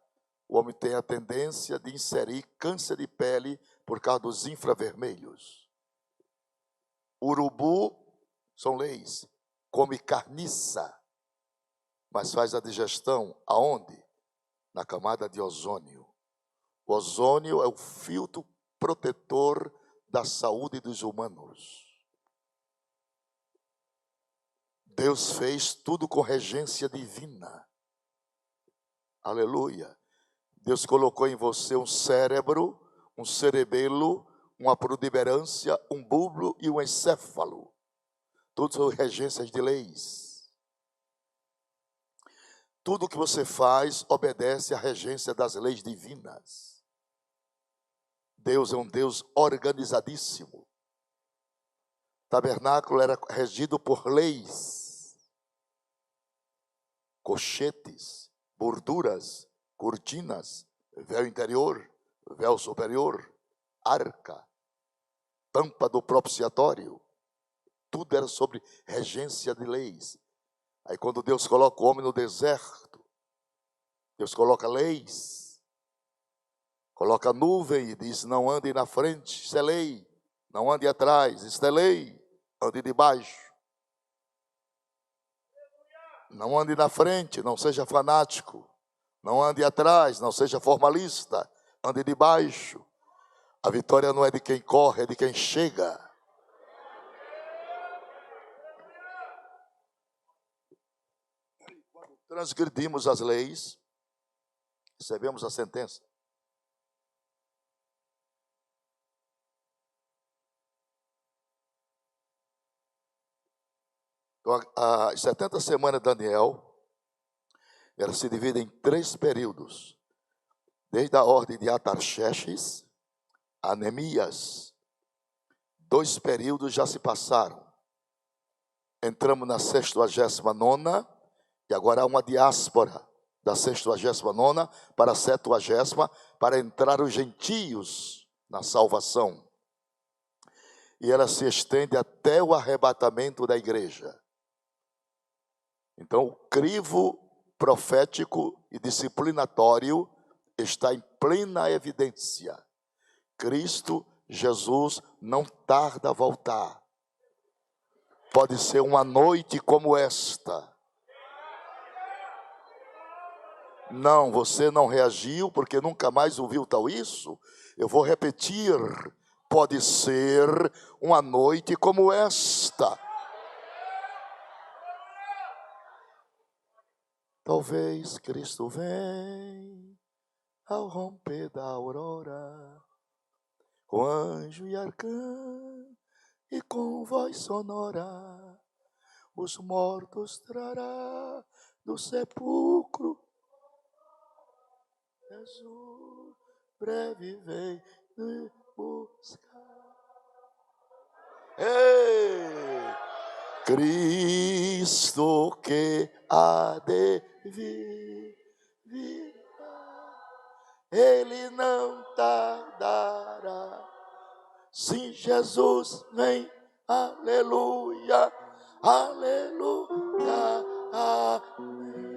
o homem tem a tendência de inserir câncer de pele por causa dos infravermelhos. Urubu, são leis, come carniça mas faz a digestão aonde? Na camada de ozônio. O ozônio é o filtro protetor da saúde dos humanos. Deus fez tudo com regência divina. Aleluia. Deus colocou em você um cérebro, um cerebelo, uma protuberância, um bulbo e um encéfalo. Todos são regências de leis. Tudo que você faz obedece à regência das leis divinas. Deus é um Deus organizadíssimo. O tabernáculo era regido por leis, colchetes, borduras, cortinas, véu interior, véu superior, arca, tampa do propiciatório. Tudo era sobre regência de leis. Aí quando Deus coloca o homem no deserto, Deus coloca leis, coloca nuvem e diz: não ande na frente, isso é lei. Não ande atrás, isso é lei. Ande debaixo. Não ande na frente, não seja fanático. Não ande atrás, não seja formalista. Ande debaixo. A vitória não é de quem corre, é de quem chega. Quando transgredimos as leis, recebemos a sentença. Então, as 70 semanas de Daniel, ela se divide em 3 períodos. Desde a ordem de Atarxerxes a Neemias. 2 períodos já se passaram. Entramos na 69ª, e agora há uma diáspora da 69ª para a 70ª, para entrar os gentios na salvação. E ela se estende até o arrebatamento da igreja. Então, o crivo profético e disciplinatório está em plena evidência. Cristo Jesus não tarda a voltar. Pode ser uma noite como esta. Não, você não reagiu porque nunca mais ouviu tal isso. Eu vou repetir. Pode ser uma noite como esta. Talvez Cristo venha ao romper da aurora, com anjo e arcanjo e com voz sonora, os mortos trará do sepulcro. Jesus breve vem nos buscar. Ei! Cristo que há de vir, Ele não tardará. Sim, Jesus vem, aleluia, aleluia, amém.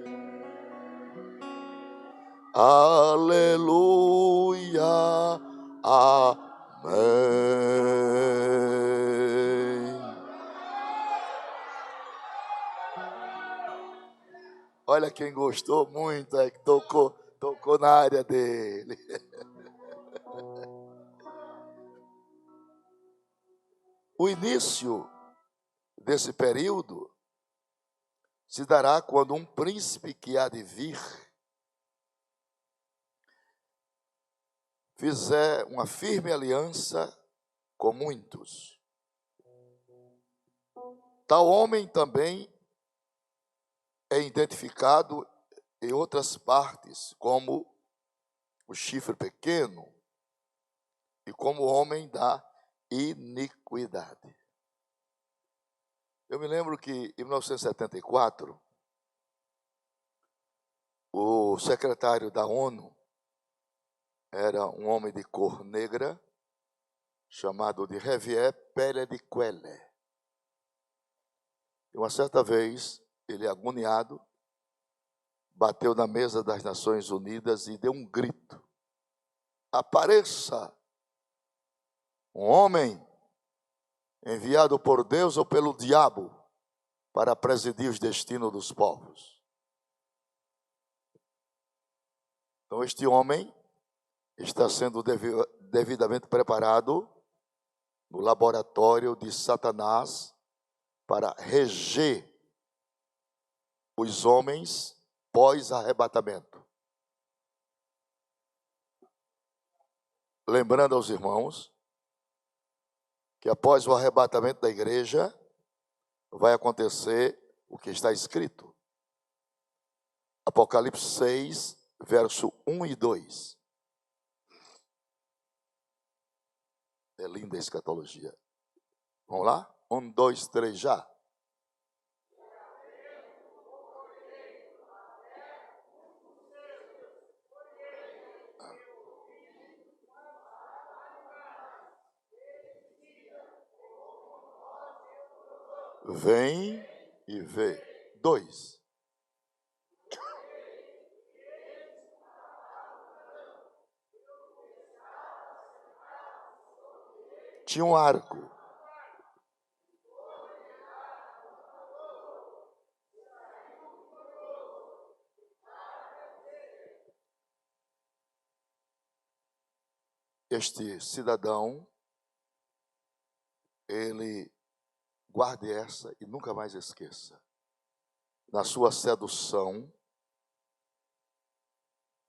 Aleluia, amém. Olha quem gostou muito, é que tocou na área dele. O início desse período se dará quando um príncipe que há de vir fizer uma firme aliança com muitos. Tal homem também é identificado em outras partes como o chifre pequeno e como homem da iniquidade. Eu me lembro que em 1974, o secretário da ONU era um homem de cor negra, chamado de Javier Pérez de Cuéllar. E uma certa vez, ele agoniado, bateu na mesa das Nações Unidas e deu um grito: apareça um homem enviado por Deus ou pelo diabo para presidir os destinos dos povos. Então, este homem está sendo devidamente preparado no laboratório de Satanás para reger os homens pós-arrebatamento. Lembrando aos irmãos que após o arrebatamento da igreja vai acontecer o que está escrito. Apocalipse 6, verso 1 e 2. É linda a escatologia. Vamos lá? 1, 2, 3, já. Vem e vê. 2. Tinha um arco. Este cidadão, ele guarde essa e nunca mais esqueça. Na sua sedução,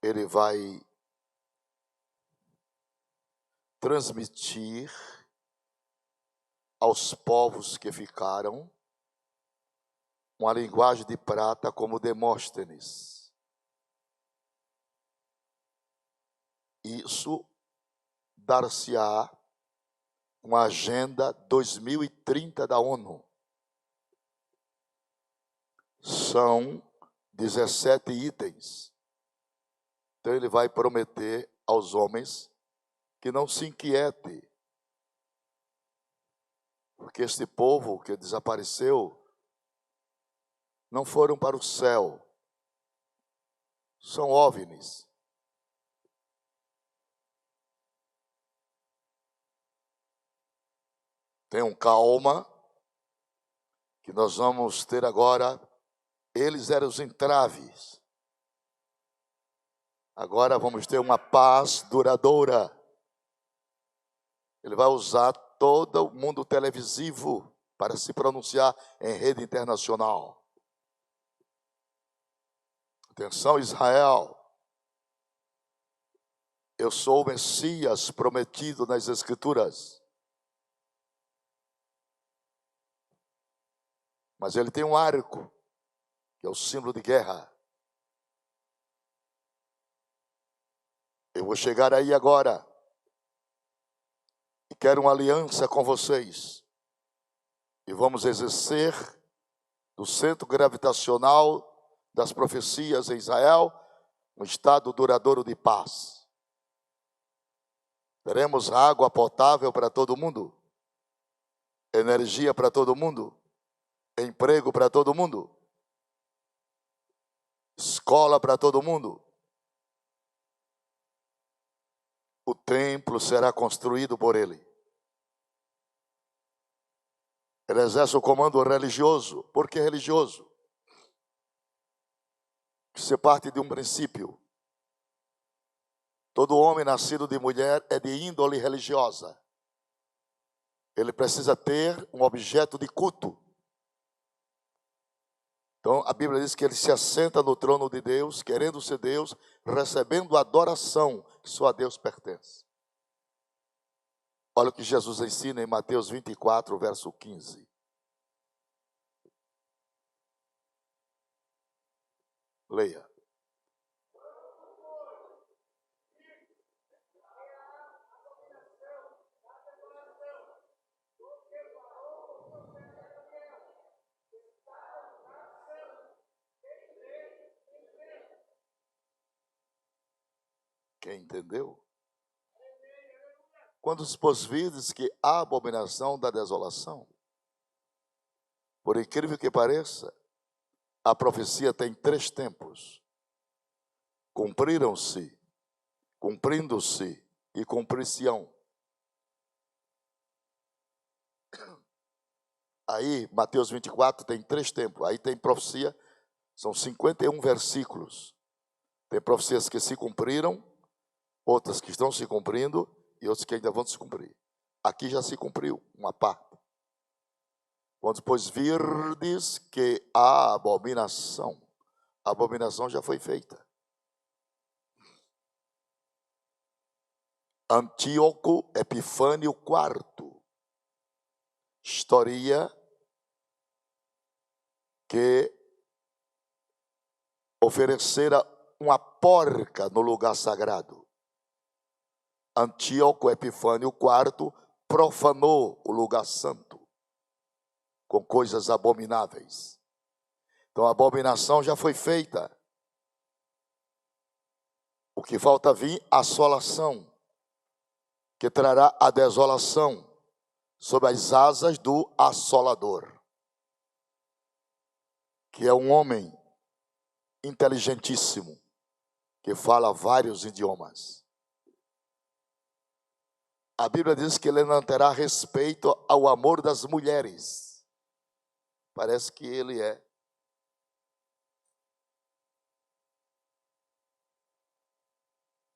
ele vai transmitir aos povos que ficaram uma linguagem de prata como Demóstenes. Isso dar-se-á com a Agenda 2030 da ONU. São 17 itens. Então ele vai prometer aos homens que não se inquiete, porque este povo que desapareceu não foram para o céu, são OVNIs. Tenham calma, que nós vamos ter agora, eles eram os entraves. Agora vamos ter uma paz duradoura. Ele vai usar todo o mundo televisivo para se pronunciar em rede internacional. Atenção, Israel. Eu sou o Messias prometido nas Escrituras. Mas ele tem um arco, que é o símbolo de guerra. Eu vou chegar aí agora. E quero uma aliança com vocês. E vamos exercer do centro gravitacional das profecias em Israel um estado duradouro de paz. Teremos água potável para todo mundo, energia para todo mundo, emprego para todo mundo, escola para todo mundo. O templo será construído por ele. Ele exerce o comando religioso. Por que religioso? Isso parte de um princípio. Todo homem nascido de mulher é de índole religiosa. Ele precisa ter um objeto de culto. Então, a Bíblia diz que ele se assenta no trono de Deus, querendo ser Deus, recebendo a adoração que só a Deus pertence. Olha o que Jesus ensina em Mateus 24, verso 15. Leia. Quem entendeu? Quando vos vides que há abominação da desolação, por incrível que pareça, a profecia tem 3 tempos. Cumpriram-se, cumprindo-se e cumprir-se-ão. Aí, Mateus 24 tem 3 tempos. Aí tem profecia, são 51 versículos. Tem profecias que se cumpriram, outras que estão se cumprindo e outras que ainda vão se cumprir. Aqui já se cumpriu uma parte. Quando depois virdes que a abominação já foi feita. Antíoco Epifânio IV, historia que oferecera uma porca no lugar sagrado. Antíoco Epifânio IV profanou o lugar santo com coisas abomináveis. Então a abominação já foi feita. O que falta vir, a assolação, que trará a desolação sob as asas do assolador, que é um homem inteligentíssimo, que fala vários idiomas. A Bíblia diz que ele não terá respeito ao amor das mulheres. Parece que ele é.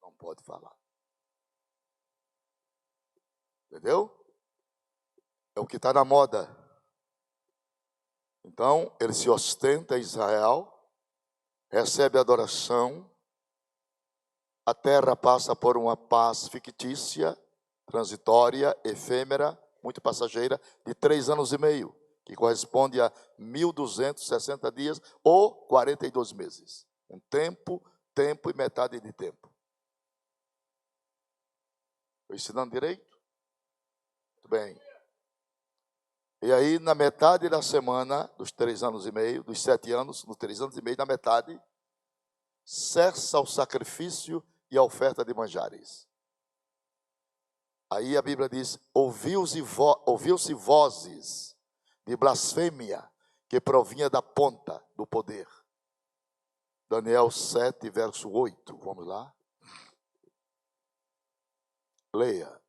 Não pode falar. Entendeu? É o que está na moda. Então, ele se ostenta em Israel, recebe adoração, a terra passa por uma paz fictícia, transitória, efêmera, muito passageira, de 3 anos e meio, que corresponde a 1.260 dias ou 42 meses. Um tempo e metade de tempo. Estou ensinando direito? Muito bem. E aí, na metade da semana, dos 3 anos e meio, dos 7 anos, nos 3 anos e meio, na metade, cessa o sacrifício e a oferta de manjares. Aí a Bíblia diz, ouviu-se vozes de blasfêmia que provinha da ponta do poder. Daniel 7, verso 8, vamos lá. Leia.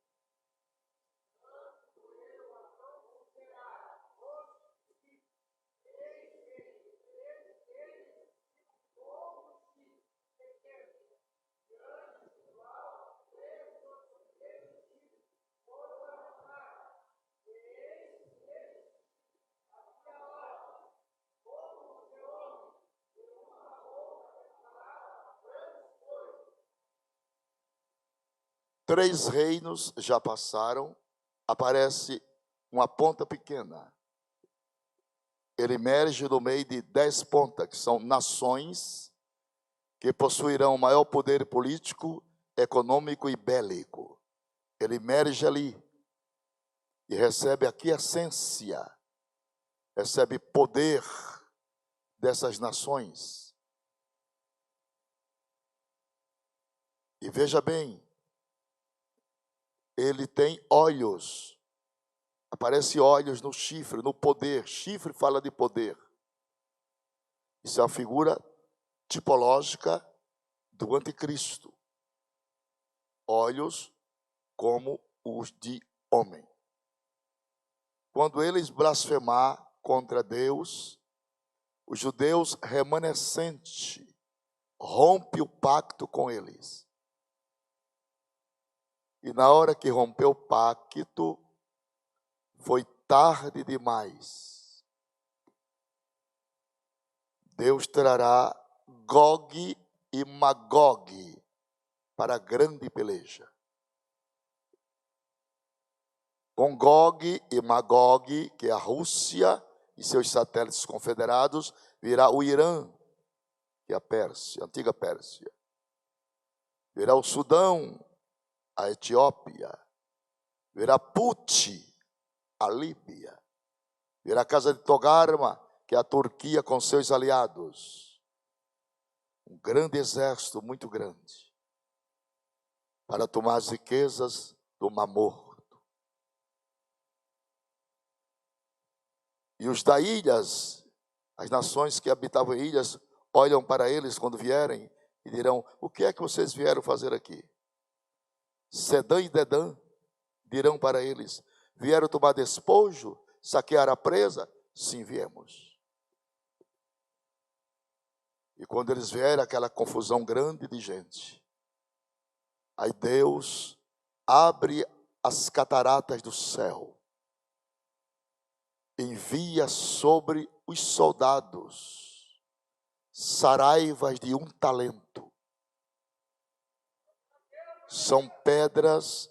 Três reinos já passaram, aparece uma ponta pequena. Ele emerge no meio de 10 pontas, que são nações que possuirão maior poder político, econômico e bélico. Ele emerge ali e recebe aqui a essência, recebe poder dessas nações. E veja bem, ele tem olhos, aparece olhos no chifre, no poder. Chifre fala de poder. Isso é uma figura tipológica do anticristo. Olhos como os de homem. Quando eles blasfemar contra Deus, os judeus remanescentes rompem o pacto com eles. E na hora que rompeu o pacto, foi tarde demais. Deus trará Gog e Magog para a grande peleja. Com Gog e Magog, que é a Rússia e seus satélites confederados, virá o Irã, que é a Pérsia, a antiga Pérsia. Virá o Sudão, a Etiópia. Virá Puti, a Líbia. Virá a casa de Togarma, que é a Turquia com seus aliados. Um grande exército, muito grande, para tomar as riquezas do Mar Morto. E os da ilhas, as nações que habitavam em ilhas, olham para eles quando vierem e dirão, o que é que vocês vieram fazer aqui? Sedã e Dedã dirão para eles, vieram tomar despojo, saquear a presa? Sim, viemos. E quando eles vieram, aquela confusão grande de gente, aí Deus abre as cataratas do céu, envia sobre os soldados saraivas de 1 talento. São pedras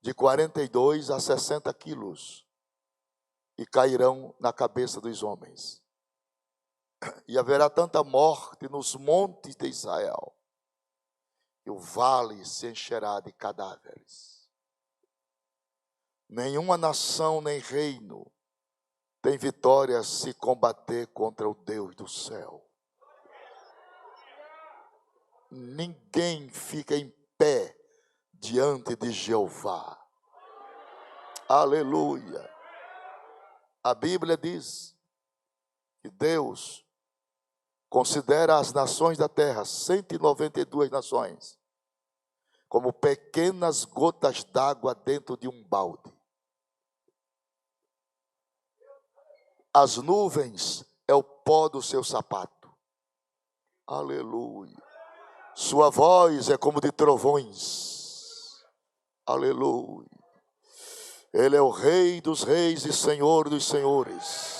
de 42 a 60 quilos e cairão na cabeça dos homens. E haverá tanta morte nos montes de Israel, que o vale se encherá de cadáveres. Nenhuma nação nem reino tem vitória se combater contra o Deus do céu. Ninguém fica em pé diante de Jeová. Aleluia. A Bíblia diz que Deus considera as nações da terra, 192 nações, como pequenas gotas d'água dentro de um balde. As nuvens é o pó do seu sapato. Aleluia. Sua voz é como de trovões. Aleluia. Ele é o Rei dos reis e Senhor dos senhores.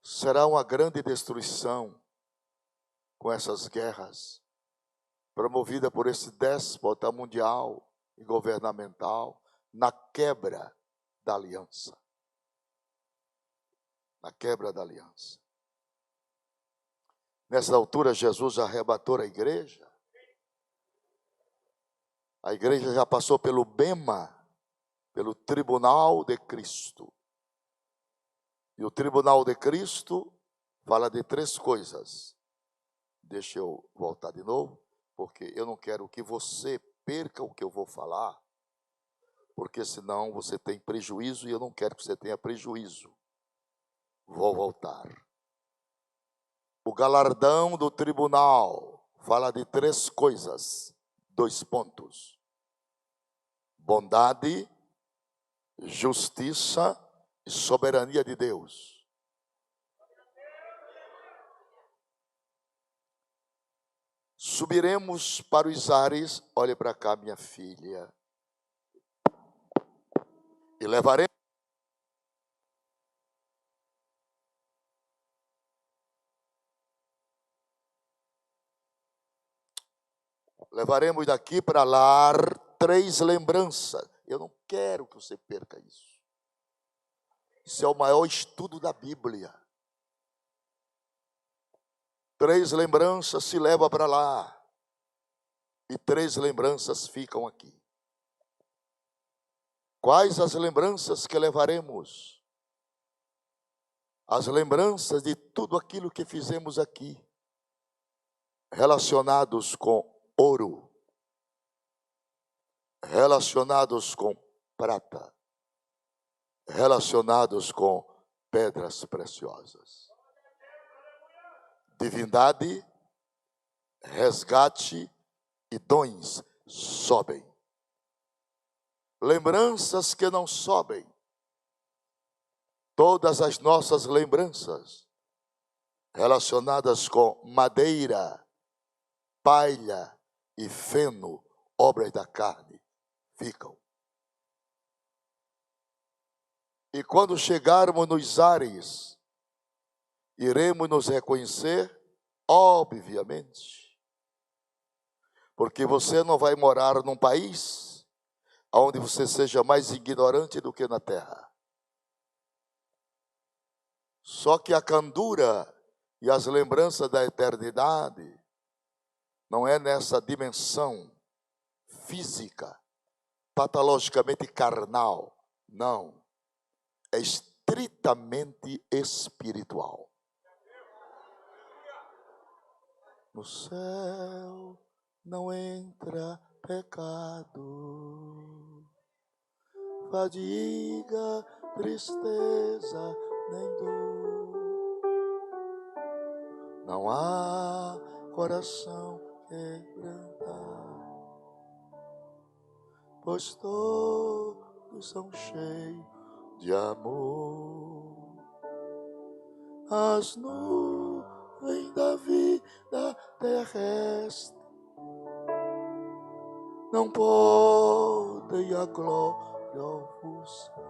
Será uma grande destruição com essas guerras, promovida por esse déspota mundial e governamental, na quebra da aliança. Na quebra da aliança. Nessa altura, Jesus já arrebatou a igreja. A igreja já passou pelo bema, pelo tribunal de Cristo. E o tribunal de Cristo fala de 3 coisas. Deixa eu voltar de novo, porque eu não quero que você perca o que eu vou falar, porque senão você tem prejuízo e eu não quero que você tenha prejuízo. Vou voltar. O galardão do tribunal fala de 3 coisas, 2 pontos: bondade, justiça e soberania de Deus. Subiremos para os ares, olhe para cá, minha filha, e levaremos daqui para lá 3 lembranças. Eu não quero que você perca isso. Isso é o maior estudo da Bíblia. 3 lembranças se levam para lá. E 3 lembranças ficam aqui. Quais as lembranças que levaremos? As lembranças de tudo aquilo que fizemos aqui, relacionados com ouro, relacionados com prata, relacionados com pedras preciosas. Divindade, resgate e dons sobem. Lembranças que não sobem. Todas as nossas lembranças relacionadas com madeira, palha e feno, obras da carne, ficam. E quando chegarmos nos ares, iremos nos reconhecer, obviamente, porque você não vai morar num país onde você seja mais ignorante do que na terra. Só que a candura e as lembranças da eternidade não é nessa dimensão física, patologicamente carnal, não. É estritamente espiritual. No céu não entra pecado, fadiga, tristeza, nem dor. Não há coração quebrantado, pois todos são cheios de amor. As nuvens da vida terrestre não podem a glória ofuscar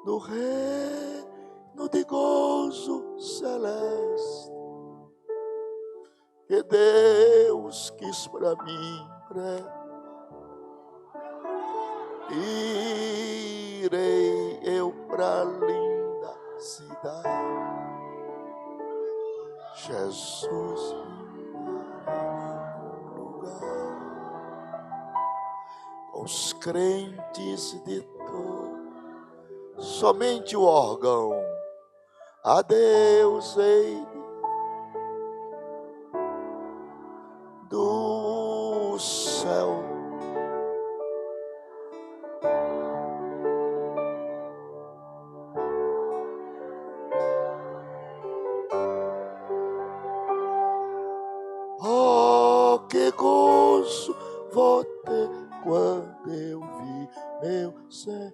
do reino de gozo celeste que Deus quis para mim. Irei eu para a linda cidade, Jesus me dará um lugar, os crentes de todo, somente o órgão, a Deus hei do céu. Oh, que gozo vou ter quando eu vi meu Senhor.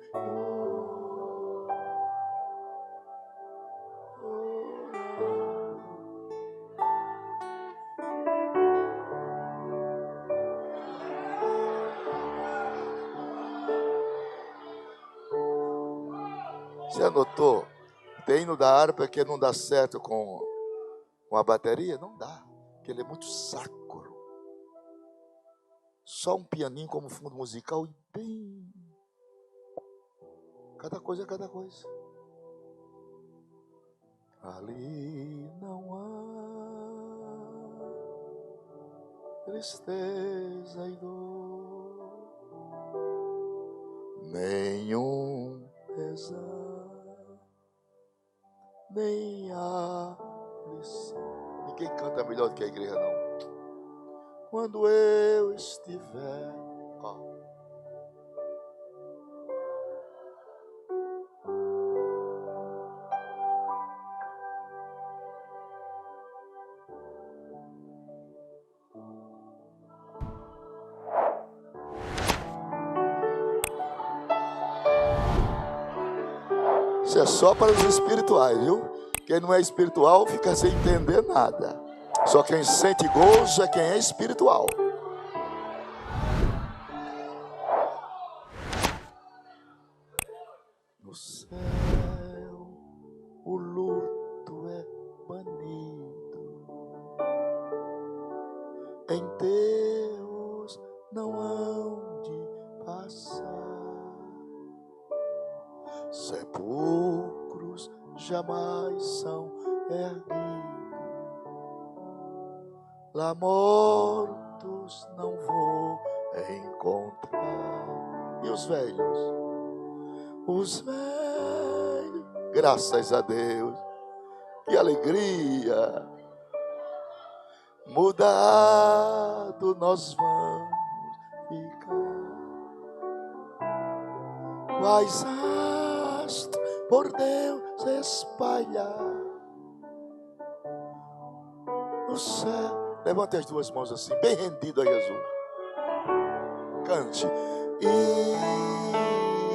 Você anotou? Tem hino da harpa que não dá certo com a bateria? Não dá, porque ele é muito sacro. Só um pianinho como fundo musical e bem. Cada coisa é cada coisa. Ali não há tristeza e dor, nenhum pesar, nem aflição. Ninguém canta melhor do que a igreja, não. Quando eu estiver, isso é só para os espirituais, viu? Quem não é espiritual fica sem entender nada. Só quem sente gozo é quem é espiritual. No céu, o luto é banido. Em Deus não hão de passar. Sepulcros jamais são erguidos. Lá mortos não vou encontrar. E os velhos? Os velhos, graças a Deus, que alegria. Mudado nós vamos ficar. Quais astros por Deus espalhar no céu. Levante as duas mãos assim, bem rendido a Jesus. Cante.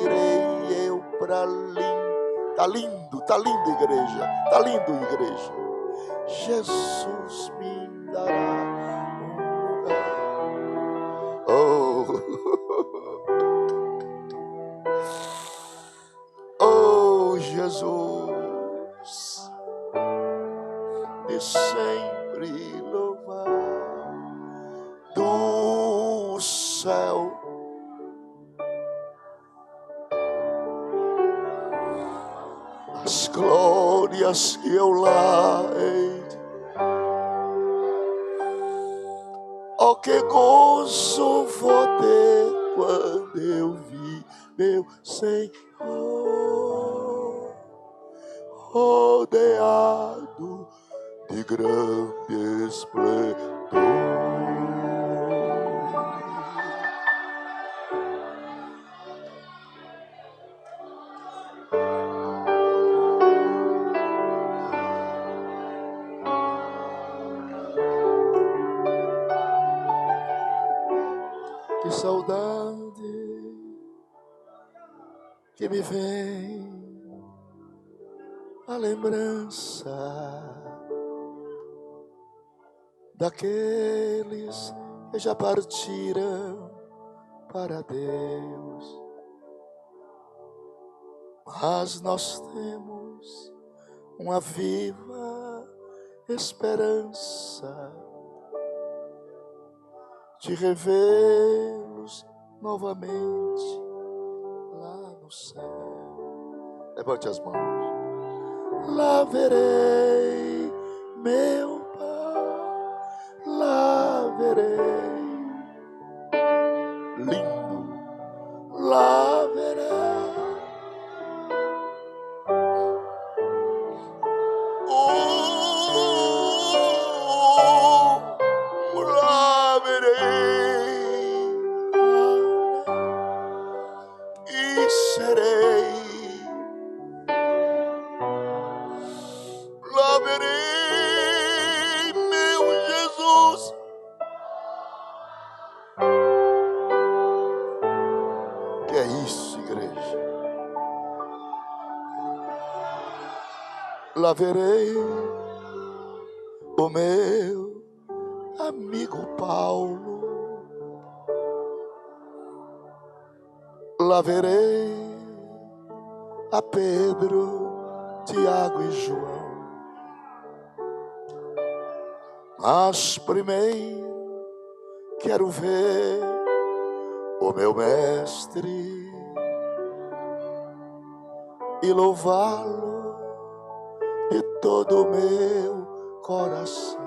Irei eu para lindo. Tá lindo, igreja. Tá lindo, igreja. Jesus me dará um lugar. Oh, Jesus, de sempre louvar do céu. As glórias que eu lá hei. Oh, que gozo vou ter quando eu vi meu Senhor rodeado de grande esplendor. saudade que me vem a lembrança daqueles que já partiram para Deus. Mas nós temos uma viva esperança de revê-los novamente lá no céu. Levante as mãos. Lá verei meu Pai, lá verei, lindo, lá verei. Lá verei e serei. Lá verei meu Jesus. Que é isso, igreja? Lá verei o meu amigo Paulo. Lá verei a Pedro, Tiago e João. Mas primeiro quero ver o meu mestre e louvá-lo de todo o meu coração.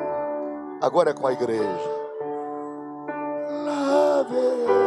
Agora é com a igreja. Lá verei.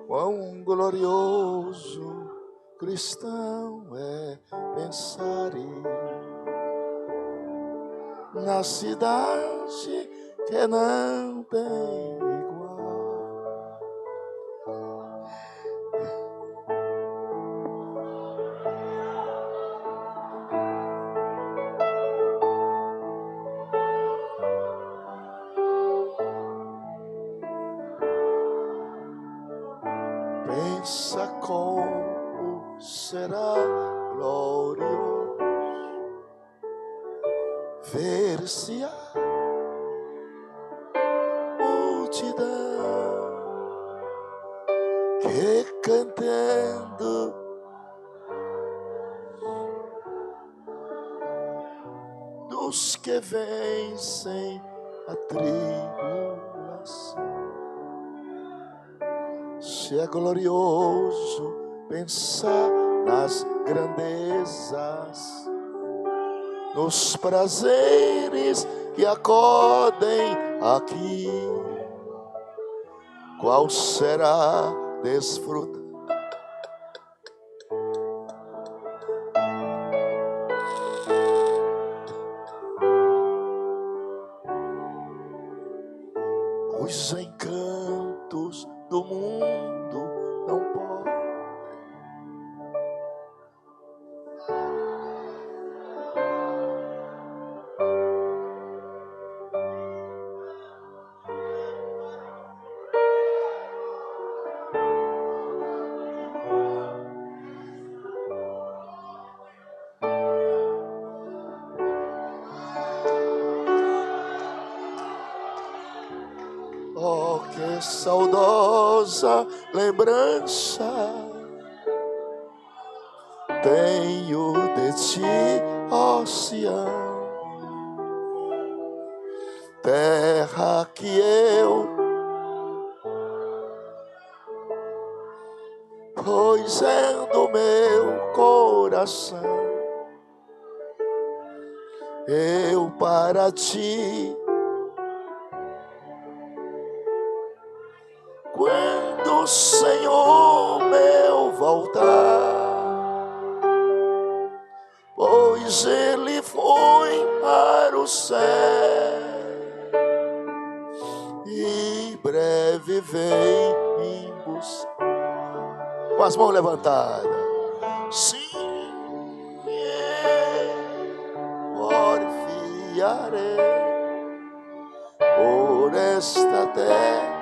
Quão glorioso cristão é pensar na cidade que não tem igual. Pensa como será glorioso ver-se a multidão que cantando dos que vencem a tribulação. Se é glorioso pensar nas grandezas, nos prazeres que acodem aqui, qual será desfrutar? os encantos do mundo não podem. Oh, que saudosa lembrança tenho de ti, ó Sião, terra que eu, pois é do meu coração, eu para ti. Quando o Senhor meu voltar, pois ele foi para o céu e breve vem em busca. Com as mãos levantadas, sim, porfiarei por esta terra.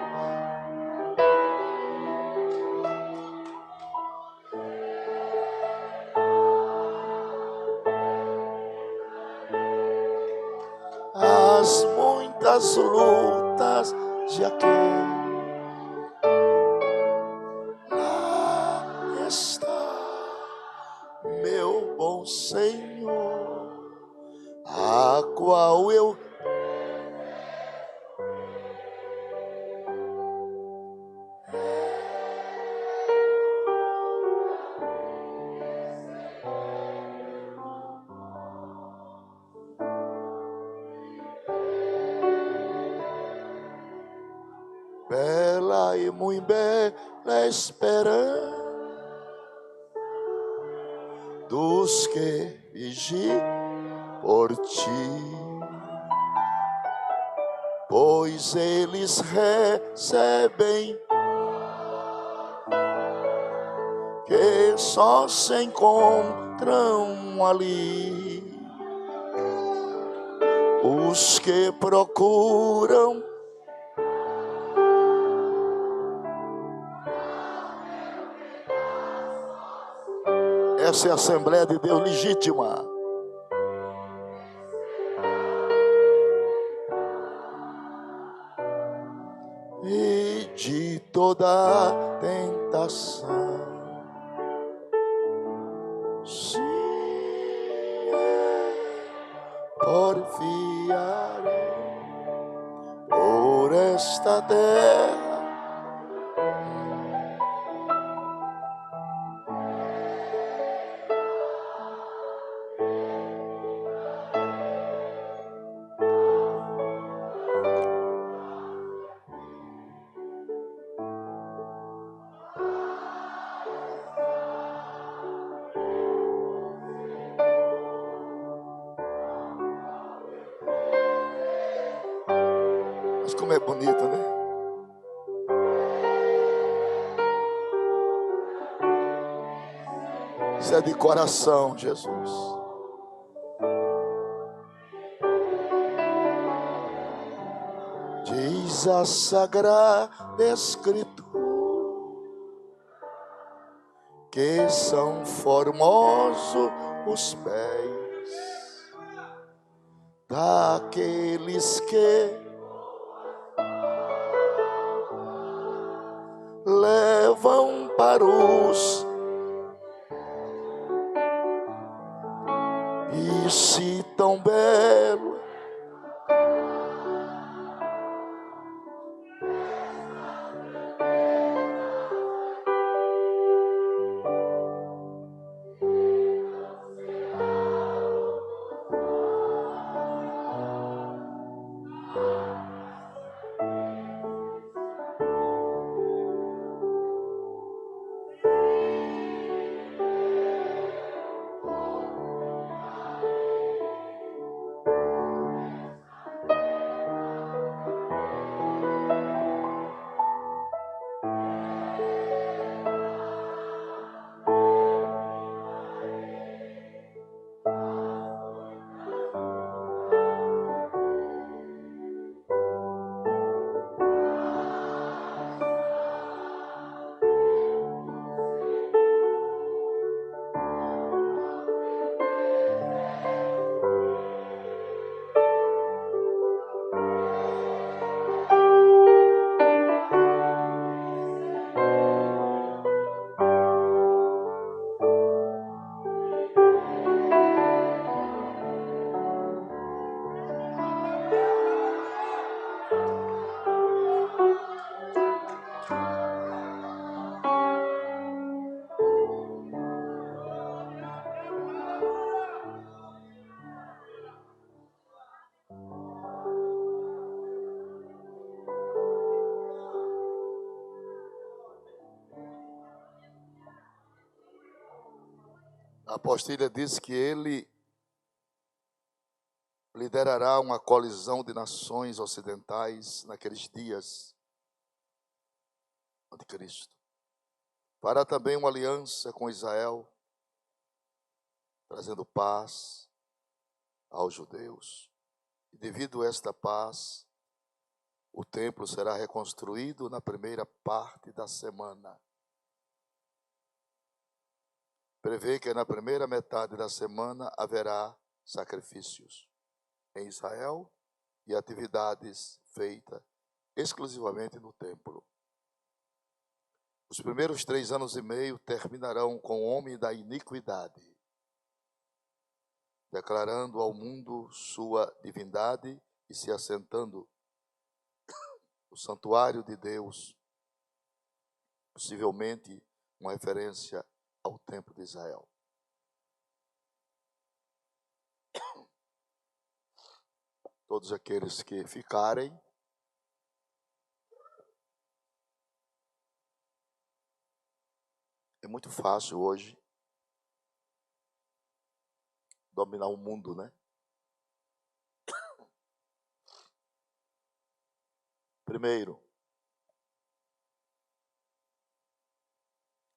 As muitas lutas de aquele, lá está meu bom Senhor, a qual eu bela e muito bela esperança dos que vigiam por ti, pois eles recebem que só se encontram ali os que procuram essa é a Assembleia de Deus legítima. E de toda tentação, se porfiarei por esta terra. Mas como é bonito, né? Isso é de coração, Jesus. Diz a Sagrada Escritura que são formosos os pés daqueles que levam para os e se tão belo A apostilha diz que ele liderará uma colisão de nações ocidentais naqueles dias de Cristo. Fará também uma aliança com Israel, trazendo paz aos judeus. E devido a esta paz, o templo será reconstruído na primeira parte da semana. Prevê que na primeira metade da semana haverá sacrifícios em Israel e atividades feitas exclusivamente no templo. Os primeiros 3 anos e meio terminarão com o homem da iniquidade, declarando ao mundo sua divindade e se assentando no santuário de Deus, possivelmente uma referência ao templo de Israel. Todos aqueles que ficarem é muito fácil hoje dominar o mundo, né? Primeiro,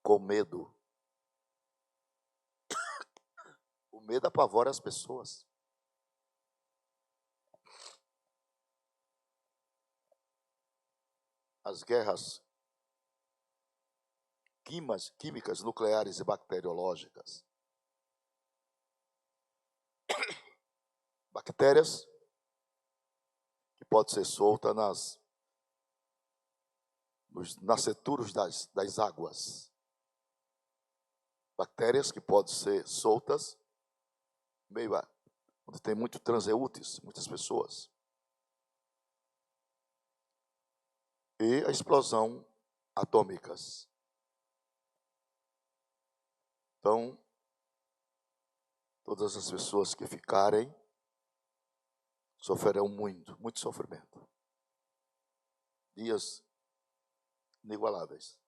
com medo. O medo apavora as pessoas. As guerras químicas, nucleares e bacteriológicas. Bactérias que podem ser soltas nos nasceturos das águas. Bactérias que podem ser soltas meio onde tem muito transeúntes, muitas pessoas. E a explosão atômicas. Então, todas as pessoas que ficarem sofrerão muito sofrimento. Dias inigualáveis,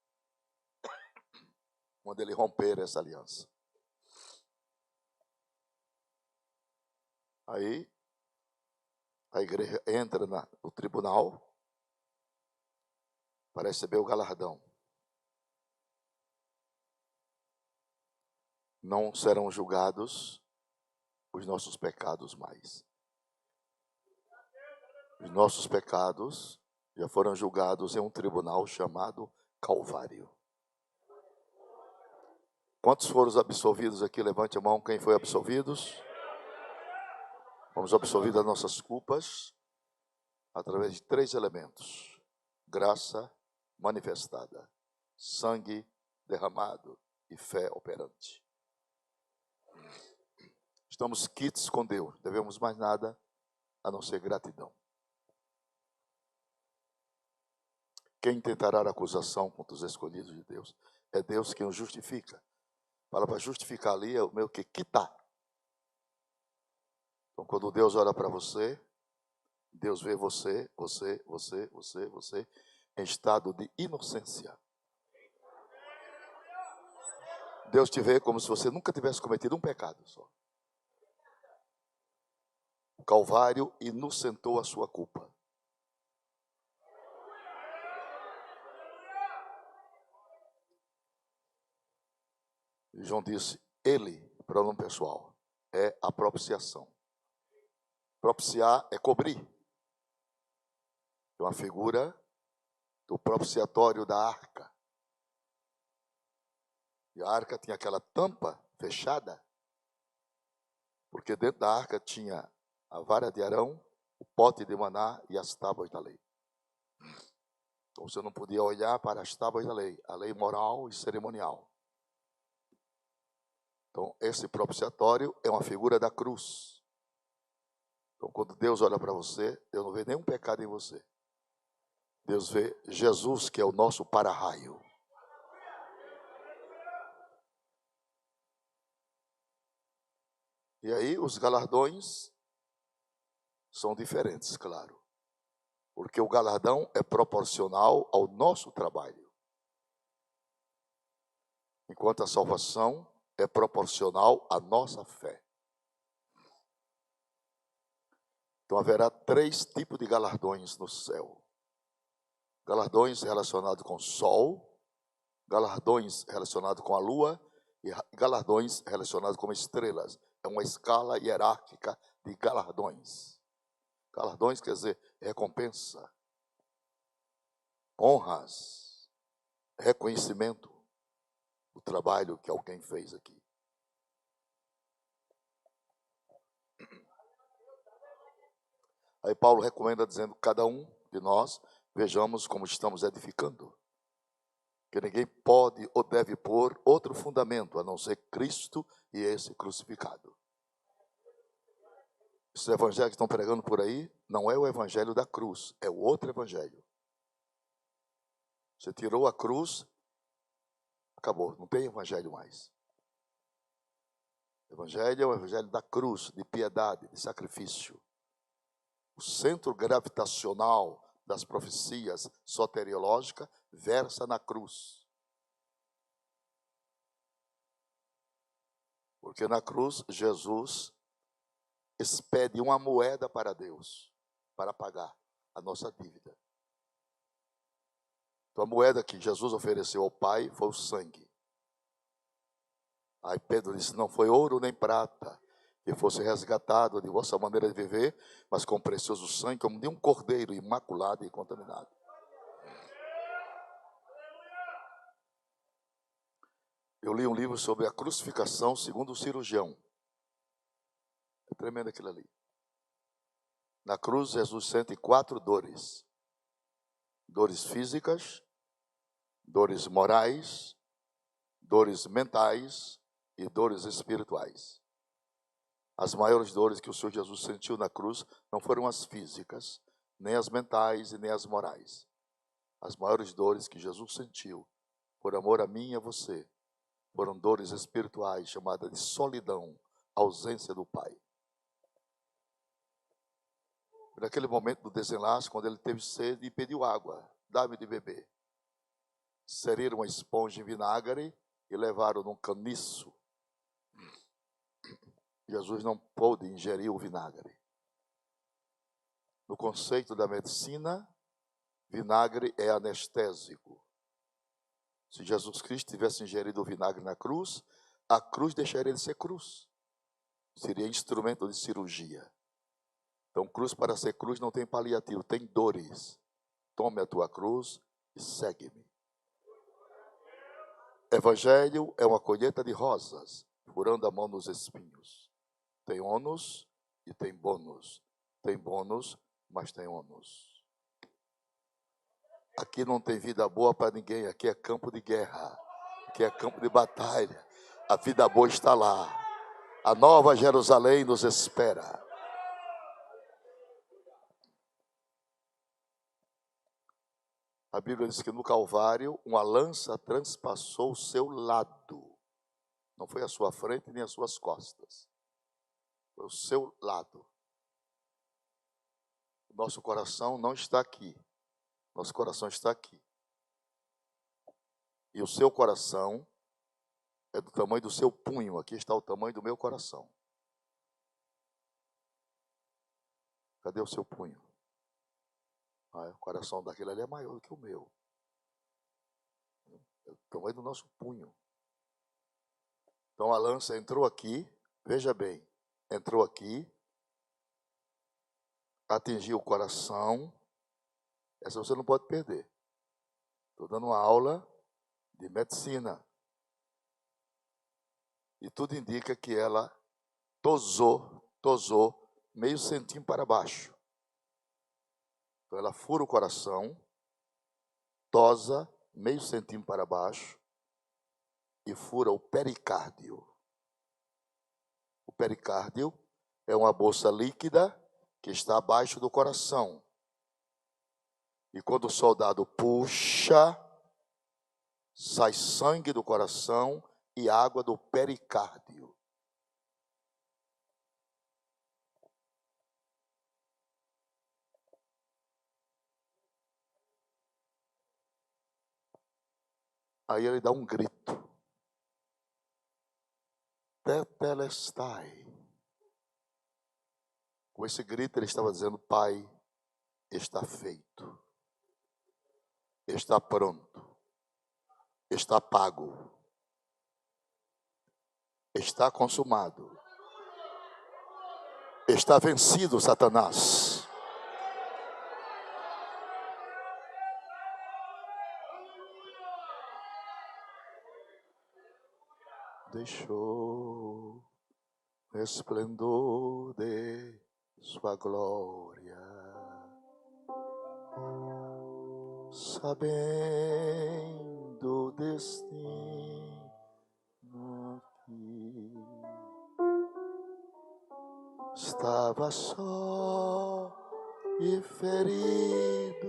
quando ele romper essa aliança. Aí, a igreja entra no tribunal para receber o galardão. Não serão julgados os nossos pecados mais. Os nossos pecados já foram julgados em um tribunal chamado Calvário. Quantos foram absolvidos aqui? Levante a mão. Quem foi absolvidos? Fomos absolvidos das nossas culpas através de 3 elementos: graça manifestada, sangue derramado e fé operante. Estamos quites com Deus, não devemos mais nada a não ser gratidão. Quem tentará acusação contra os escolhidos de Deus? É Deus quem os justifica. Para justificar ali é o meu que quitar. Então, quando Deus olha para você, Deus vê você em estado de inocência. Deus te vê como se você nunca tivesse cometido um pecado só. O Calvário inocentou a sua culpa. E João disse, ele, pronome pessoal, é a propiciação. Propiciar é cobrir. É uma figura do propiciatório da arca. E a arca tinha aquela tampa fechada, porque dentro da arca tinha a vara de Arão, o pote de maná e as tábuas da lei. Então você não podia olhar para as tábuas da lei, a lei moral e cerimonial. Então esse propiciatório é uma figura da cruz. Então quando Deus olha para você, Deus não vê nenhum pecado em você. Deus vê Jesus, que é o nosso para-raio. E aí os galardões são diferentes, claro. Porque o galardão é proporcional ao nosso trabalho. Enquanto a salvação é proporcional à nossa fé. Então haverá 3 tipos de galardões no céu. Galardões relacionados com o sol, galardões relacionados com a lua e galardões relacionados com estrelas. É uma escala hierárquica de galardões. Galardões quer dizer recompensa, honras, reconhecimento do trabalho que alguém fez aqui. Aí Paulo recomenda dizendo que cada um de nós vejamos como estamos edificando. Que ninguém pode ou deve pôr outro fundamento, a não ser Cristo e esse crucificado. Esse evangelho que estão pregando por aí não é o evangelho da cruz, é o outro evangelho. Você tirou a cruz, acabou, não tem evangelho mais. O evangelho é o evangelho da cruz, de piedade, de sacrifício. O centro gravitacional das profecias soteriológicas versa na cruz. Porque na cruz, Jesus expede uma moeda para Deus, para pagar a nossa dívida. Então a moeda que Jesus ofereceu ao Pai foi o sangue. Aí Pedro disse, não foi ouro nem prata, que fosse resgatado de vossa maneira de viver, mas com precioso sangue, como de um cordeiro imaculado e contaminado. Eu li um livro sobre a crucificação segundo o cirurgião. É tremendo aquilo ali. Na cruz, Jesus sente 4 dores. Dores físicas, dores morais, dores mentais e dores espirituais. As maiores dores que o Senhor Jesus sentiu na cruz não foram as físicas, nem as mentais e nem as morais. As maiores dores que Jesus sentiu, por amor a mim e a você, foram dores espirituais, chamadas de solidão, ausência do Pai. Naquele momento do desenlace, quando ele teve sede e pediu água, dá-me de beber. Inseriram uma esponja em vinagre e levaram num caniço. Jesus não pôde ingerir o vinagre. No conceito da medicina, vinagre é anestésico. Se Jesus Cristo tivesse ingerido o vinagre na cruz, a cruz deixaria de ser cruz. Seria instrumento de cirurgia. Então, cruz para ser cruz não tem paliativo, tem dores. Tome a tua cruz e segue-me. Evangelho é uma colheita de rosas, furando a mão nos espinhos. Tem ônus e tem bônus. Tem bônus, mas tem ônus. Aqui não tem vida boa para ninguém, aqui é campo de guerra, aqui é campo de batalha. A vida boa está lá. A nova Jerusalém nos espera. A Bíblia diz que no Calvário uma lança transpassou o seu lado. Não foi a sua frente nem as suas costas. Foi o seu lado. O nosso coração não está aqui. Nosso coração está aqui. E o seu coração é do tamanho do seu punho. Aqui está o tamanho do meu coração. Cadê o seu punho? O coração daquele ali é maior do que o meu. É o tamanho do nosso punho. Então a lança entrou aqui, veja bem, entrou aqui, atingiu o coração. Essa você não pode perder. Estou dando uma aula de medicina. E tudo indica que ela tosou meio centímetro para baixo. Então ela fura o coração, tosa meio centímetro para baixo e fura o pericárdio. O pericárdio é uma bolsa líquida que está abaixo do coração. E quando o soldado puxa, sai sangue do coração e água do pericárdio. Aí ele dá um grito. tetelestai. Com esse grito ele estava dizendo: Pai, está feito, está pronto, está pago, está consumado, está vencido, Satanás. Deixou o esplendor de sua glória, sabendo o destino que estava só e ferido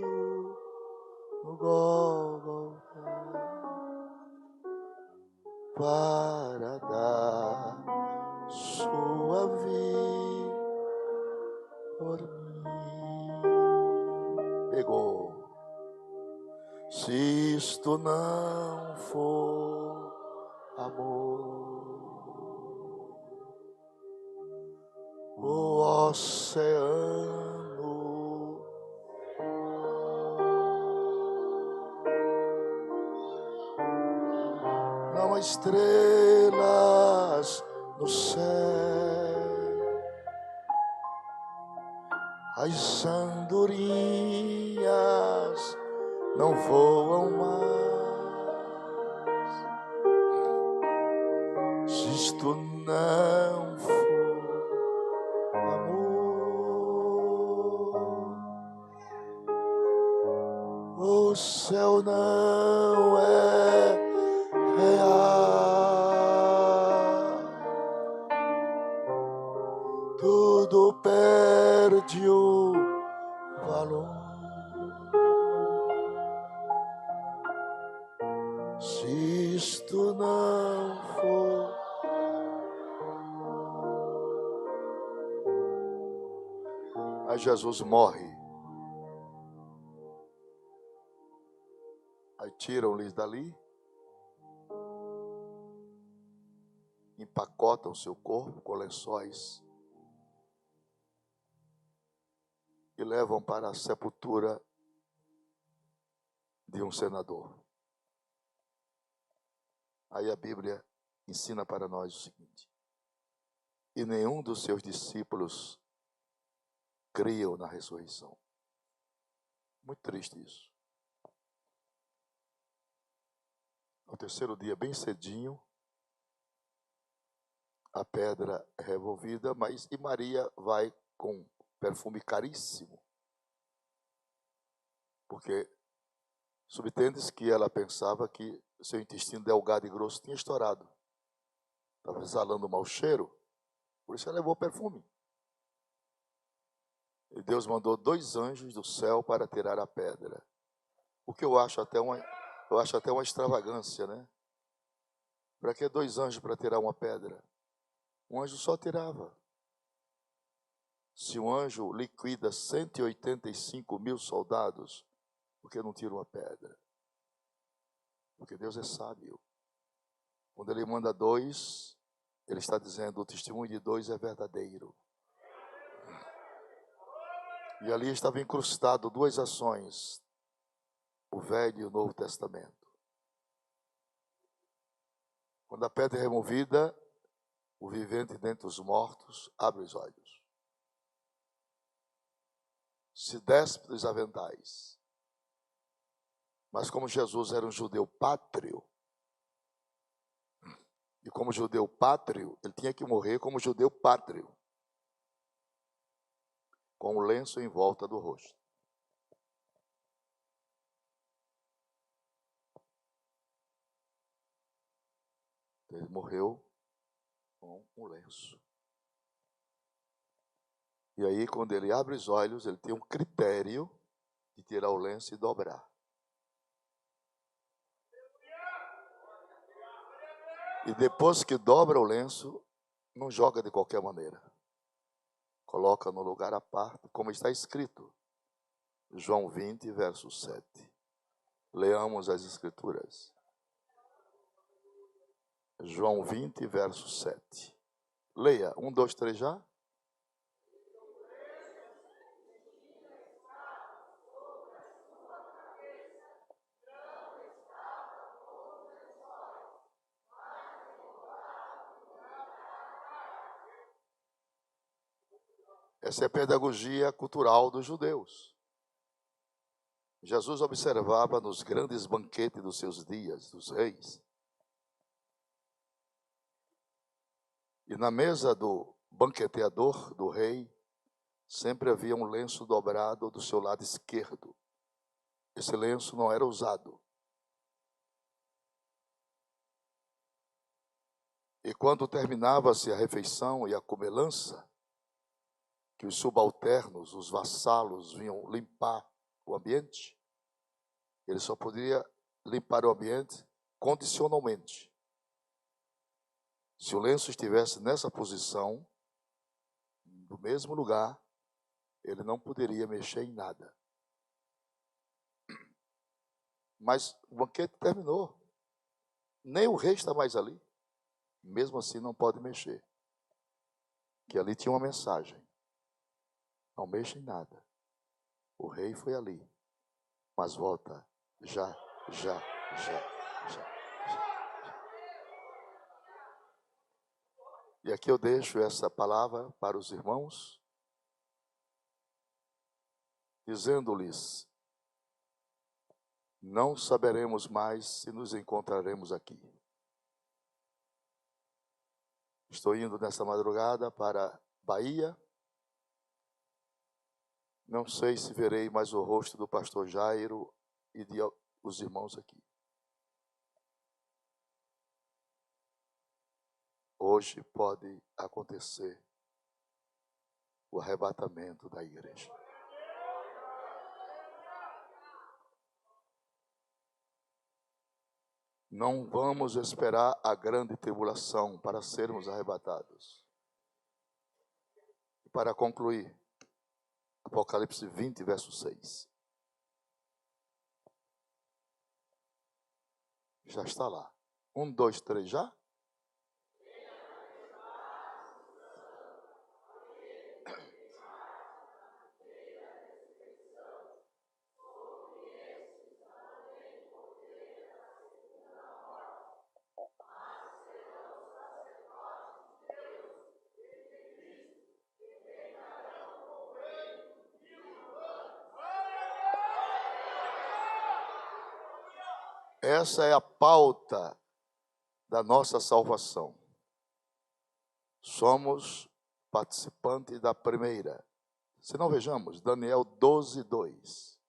no Gólgota para dar sua vida por mim. Pegou. Se isto não for amor, o oceano não há estrelas no céu, as andorinhas não voam mais. Se isto não for amor, o céu não é real, tudo perde o valor. Se isto não for, aí Jesus morre. Aí tiram-lhes dali, empacotam seu corpo com lençóis e levam para a sepultura de um senador. Aí a Bíblia ensina para nós o seguinte: e nenhum dos seus discípulos criam na ressurreição. Muito triste isso. No terceiro dia, bem cedinho, a pedra é revolvida, e Maria vai com perfume caríssimo, porque subtende-se que ela pensava que seu intestino delgado e grosso tinha estourado, estava exalando um mau cheiro, por isso ela levou perfume. E Deus mandou 2 anjos do céu para tirar a pedra, o que eu acho até uma extravagância, né? Para que 2 anjos para tirar uma pedra? Um anjo só tirava. Se um anjo liquida 185.000 soldados, por que não tira uma pedra? Porque Deus é sábio. Quando Ele manda 2, Ele está dizendo: o testemunho de 2 é verdadeiro. E ali estava incrustado 2 ações, o Velho e o Novo Testamento. Quando a pedra é removida, o vivente dentre os mortos abre os olhos, se despe dos aventais. Mas como Jesus era um judeu pátrio, e como judeu pátrio, ele tinha que morrer como judeu pátrio, com o lenço em volta do rosto. Ele morreu com um lenço. E aí, quando ele abre os olhos, ele tem um critério de tirar o lenço e dobrar. E depois que dobra o lenço, não joga de qualquer maneira. Coloca no lugar à parte, como está escrito. João 20, verso 7. Leamos as Escrituras. João 20, verso 7. Leia, 1, 2, 3 já. Essa é a pedagogia cultural dos judeus. Jesus observava nos grandes banquetes dos seus dias, dos reis. E na mesa do banqueteador, do rei, sempre havia um lenço dobrado do seu lado esquerdo. Esse lenço não era usado. E quando terminava-se a refeição e a comilança, que os subalternos, os vassalos, vinham limpar o ambiente, ele só podia limpar o ambiente condicionalmente. Se o lenço estivesse nessa posição, no mesmo lugar, ele não poderia mexer em nada. Mas o banquete terminou. Nem o rei está mais ali. Mesmo assim, não pode mexer. Que ali tinha uma mensagem. Não mexa em nada. O rei foi ali. Mas volta já. E aqui eu deixo essa palavra para os irmãos, dizendo-lhes: não saberemos mais se nos encontraremos aqui. Estou indo nessa madrugada para Bahia. Não sei se verei mais o rosto do pastor Jairo e de os irmãos aqui. Hoje pode acontecer o arrebatamento da igreja. Não vamos esperar a grande tribulação para sermos arrebatados. E para concluir, Apocalipse 20, verso 6. Já está lá. 1, 2, 3, já? Essa é a pauta da nossa salvação. Somos participantes da primeira. Se não vejamos, Daniel 12, 2.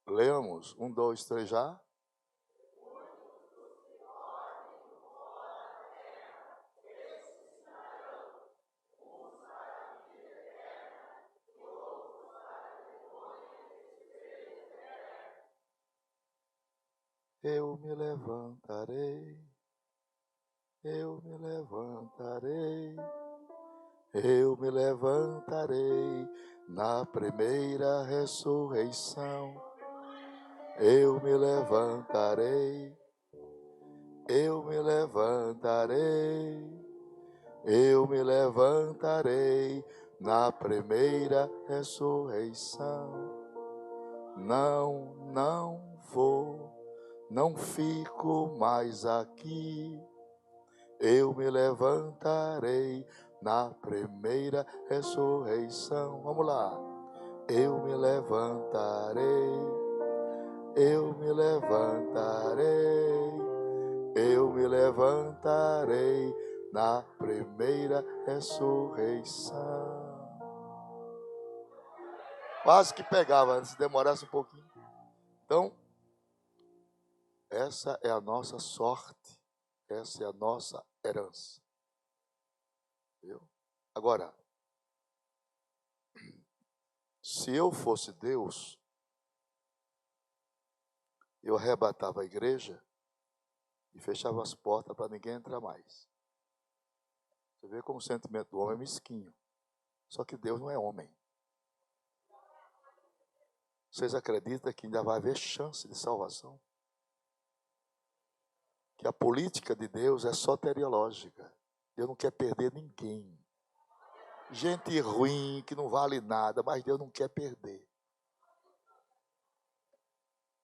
Leamos, 1, 2, 3 já. Eu me levantarei, eu me levantarei, eu me levantarei na primeira ressurreição. Eu me levantarei, eu me levantarei, eu me levantarei na primeira ressurreição. Não vou, não fico mais aqui. Eu me levantarei na primeira ressurreição. Vamos lá. Eu me levantarei, eu me levantarei, eu me levantarei na primeira ressurreição. Quase que pegava, se demorasse um pouquinho. Então, essa é a nossa sorte, essa é a nossa herança. Viu? Agora, se eu fosse Deus, eu arrebatava a igreja e fechava as portas para ninguém entrar mais. Você vê como o sentimento do homem é mesquinho. Só que Deus não é homem. Vocês acreditam que ainda vai haver chance de salvação? que a política de Deus é soteriológica. Deus não quer perder ninguém. Gente ruim, que não vale nada, mas Deus não quer perder.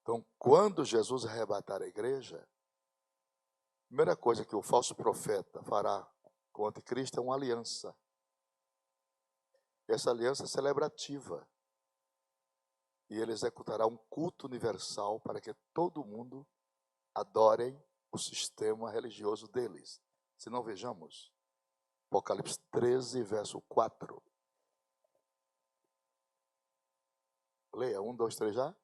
Então, quando Jesus arrebatar a igreja, a primeira coisa que o falso profeta fará com o anticristo é uma aliança. Essa aliança é celebrativa. E ele executará um culto universal para que todo mundo adorem o sistema religioso deles. Se não, vejamos Apocalipse 13, verso 4. Leia, 1, 2, 3 já.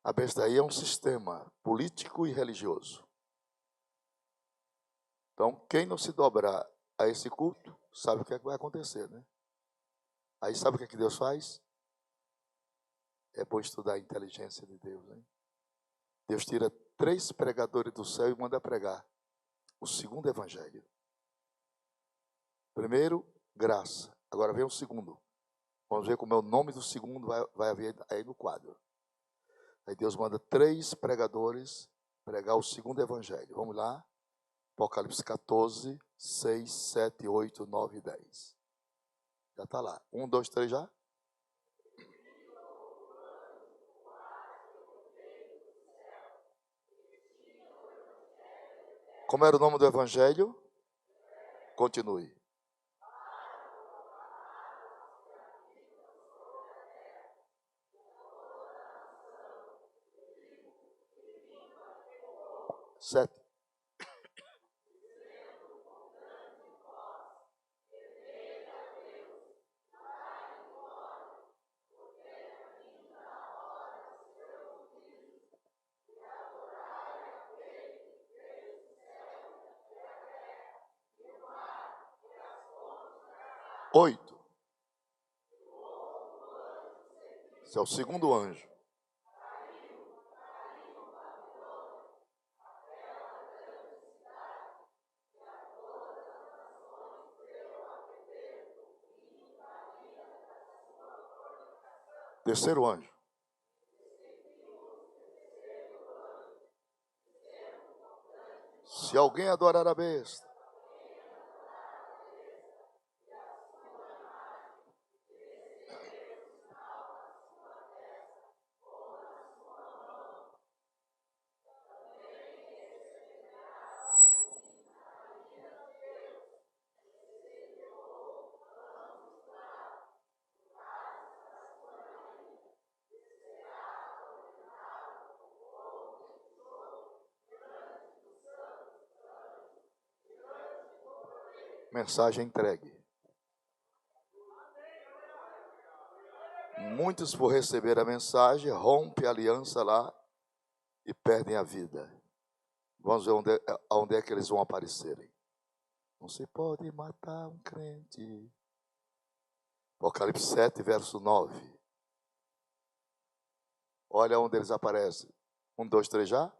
A besta aí é um sistema político e religioso. Então, quem não se dobrar a esse culto, sabe o que é que vai acontecer, né? Aí sabe o que é que Deus faz? É bom estudar a inteligência de Deus, né? Deus tira 3 pregadores do céu e manda pregar o segundo evangelho. Primeiro, graça. Agora vem o segundo. Vamos ver como é o nome do segundo, vai haver aí no quadro. Aí Deus manda 3 pregadores pregar o segundo evangelho. Vamos lá. Apocalipse 14, 6, 7, 8, 9 e 10. Já está lá. 1, 2, 3 já? Como era o nome do evangelho? Continue. Sete. Oito. Esse é o segundo anjo. Terceiro anjo. Se alguém adorar a besta, mensagem entregue. Muitos, por receber a mensagem, rompem a aliança lá e perdem a vida. Vamos ver onde é que eles vão aparecerem. Não se pode matar um crente. Apocalipse 7, verso 9. Olha onde eles aparecem. 1, 2, 3 já?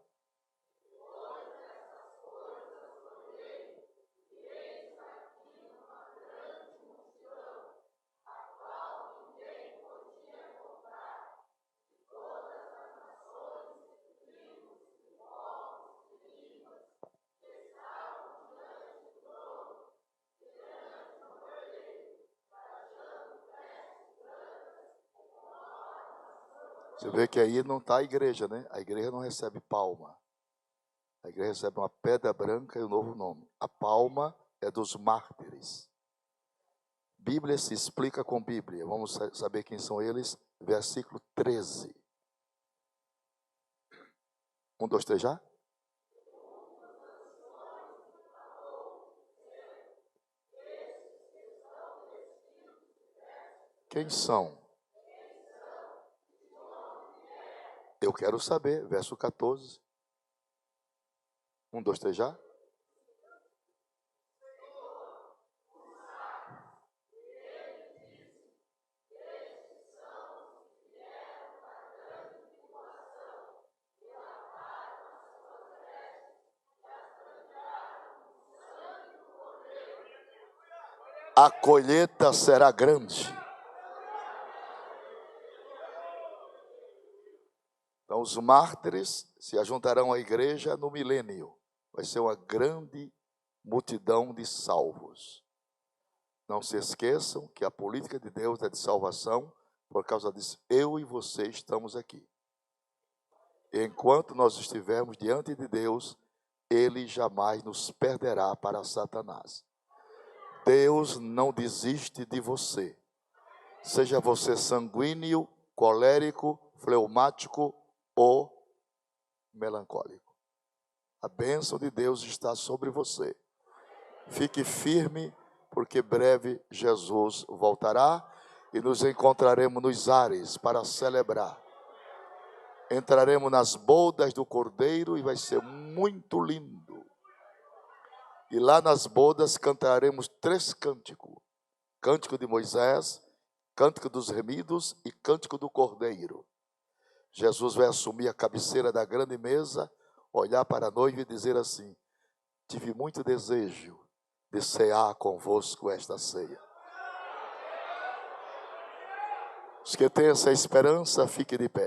Você vê que aí não está a igreja, né? A igreja não recebe palma. A igreja recebe uma pedra branca e um novo nome. A palma é dos mártires. Bíblia se explica com Bíblia. Vamos saber quem são eles. Versículo 13. 1, 2, 3 já? Quem são? Eu quero saber. Verso 14. 1, 2, 3 já? a colheita será grande. Então os mártires se ajuntarão à igreja no milênio. Vai ser uma grande multidão de salvos. Não se esqueçam que a política de Deus é de salvação. Por causa disso, eu e você estamos aqui. E enquanto nós estivermos diante de Deus, Ele jamais nos perderá para Satanás. Deus não desiste de você. Seja você sanguíneo, colérico, fleumático ou melancólico. A bênção de Deus está sobre você. Fique firme, porque breve Jesus voltará e nos encontraremos nos ares para celebrar. Entraremos nas bodas do Cordeiro e vai ser muito lindo. E lá nas bodas cantaremos 3 cânticos. Cântico de Moisés, Cântico dos Remidos e Cântico do Cordeiro. Jesus vai assumir a cabeceira da grande mesa, olhar para a noiva e dizer assim: tive muito desejo de cear convosco esta ceia. Os que têm essa esperança, fiquem de pé.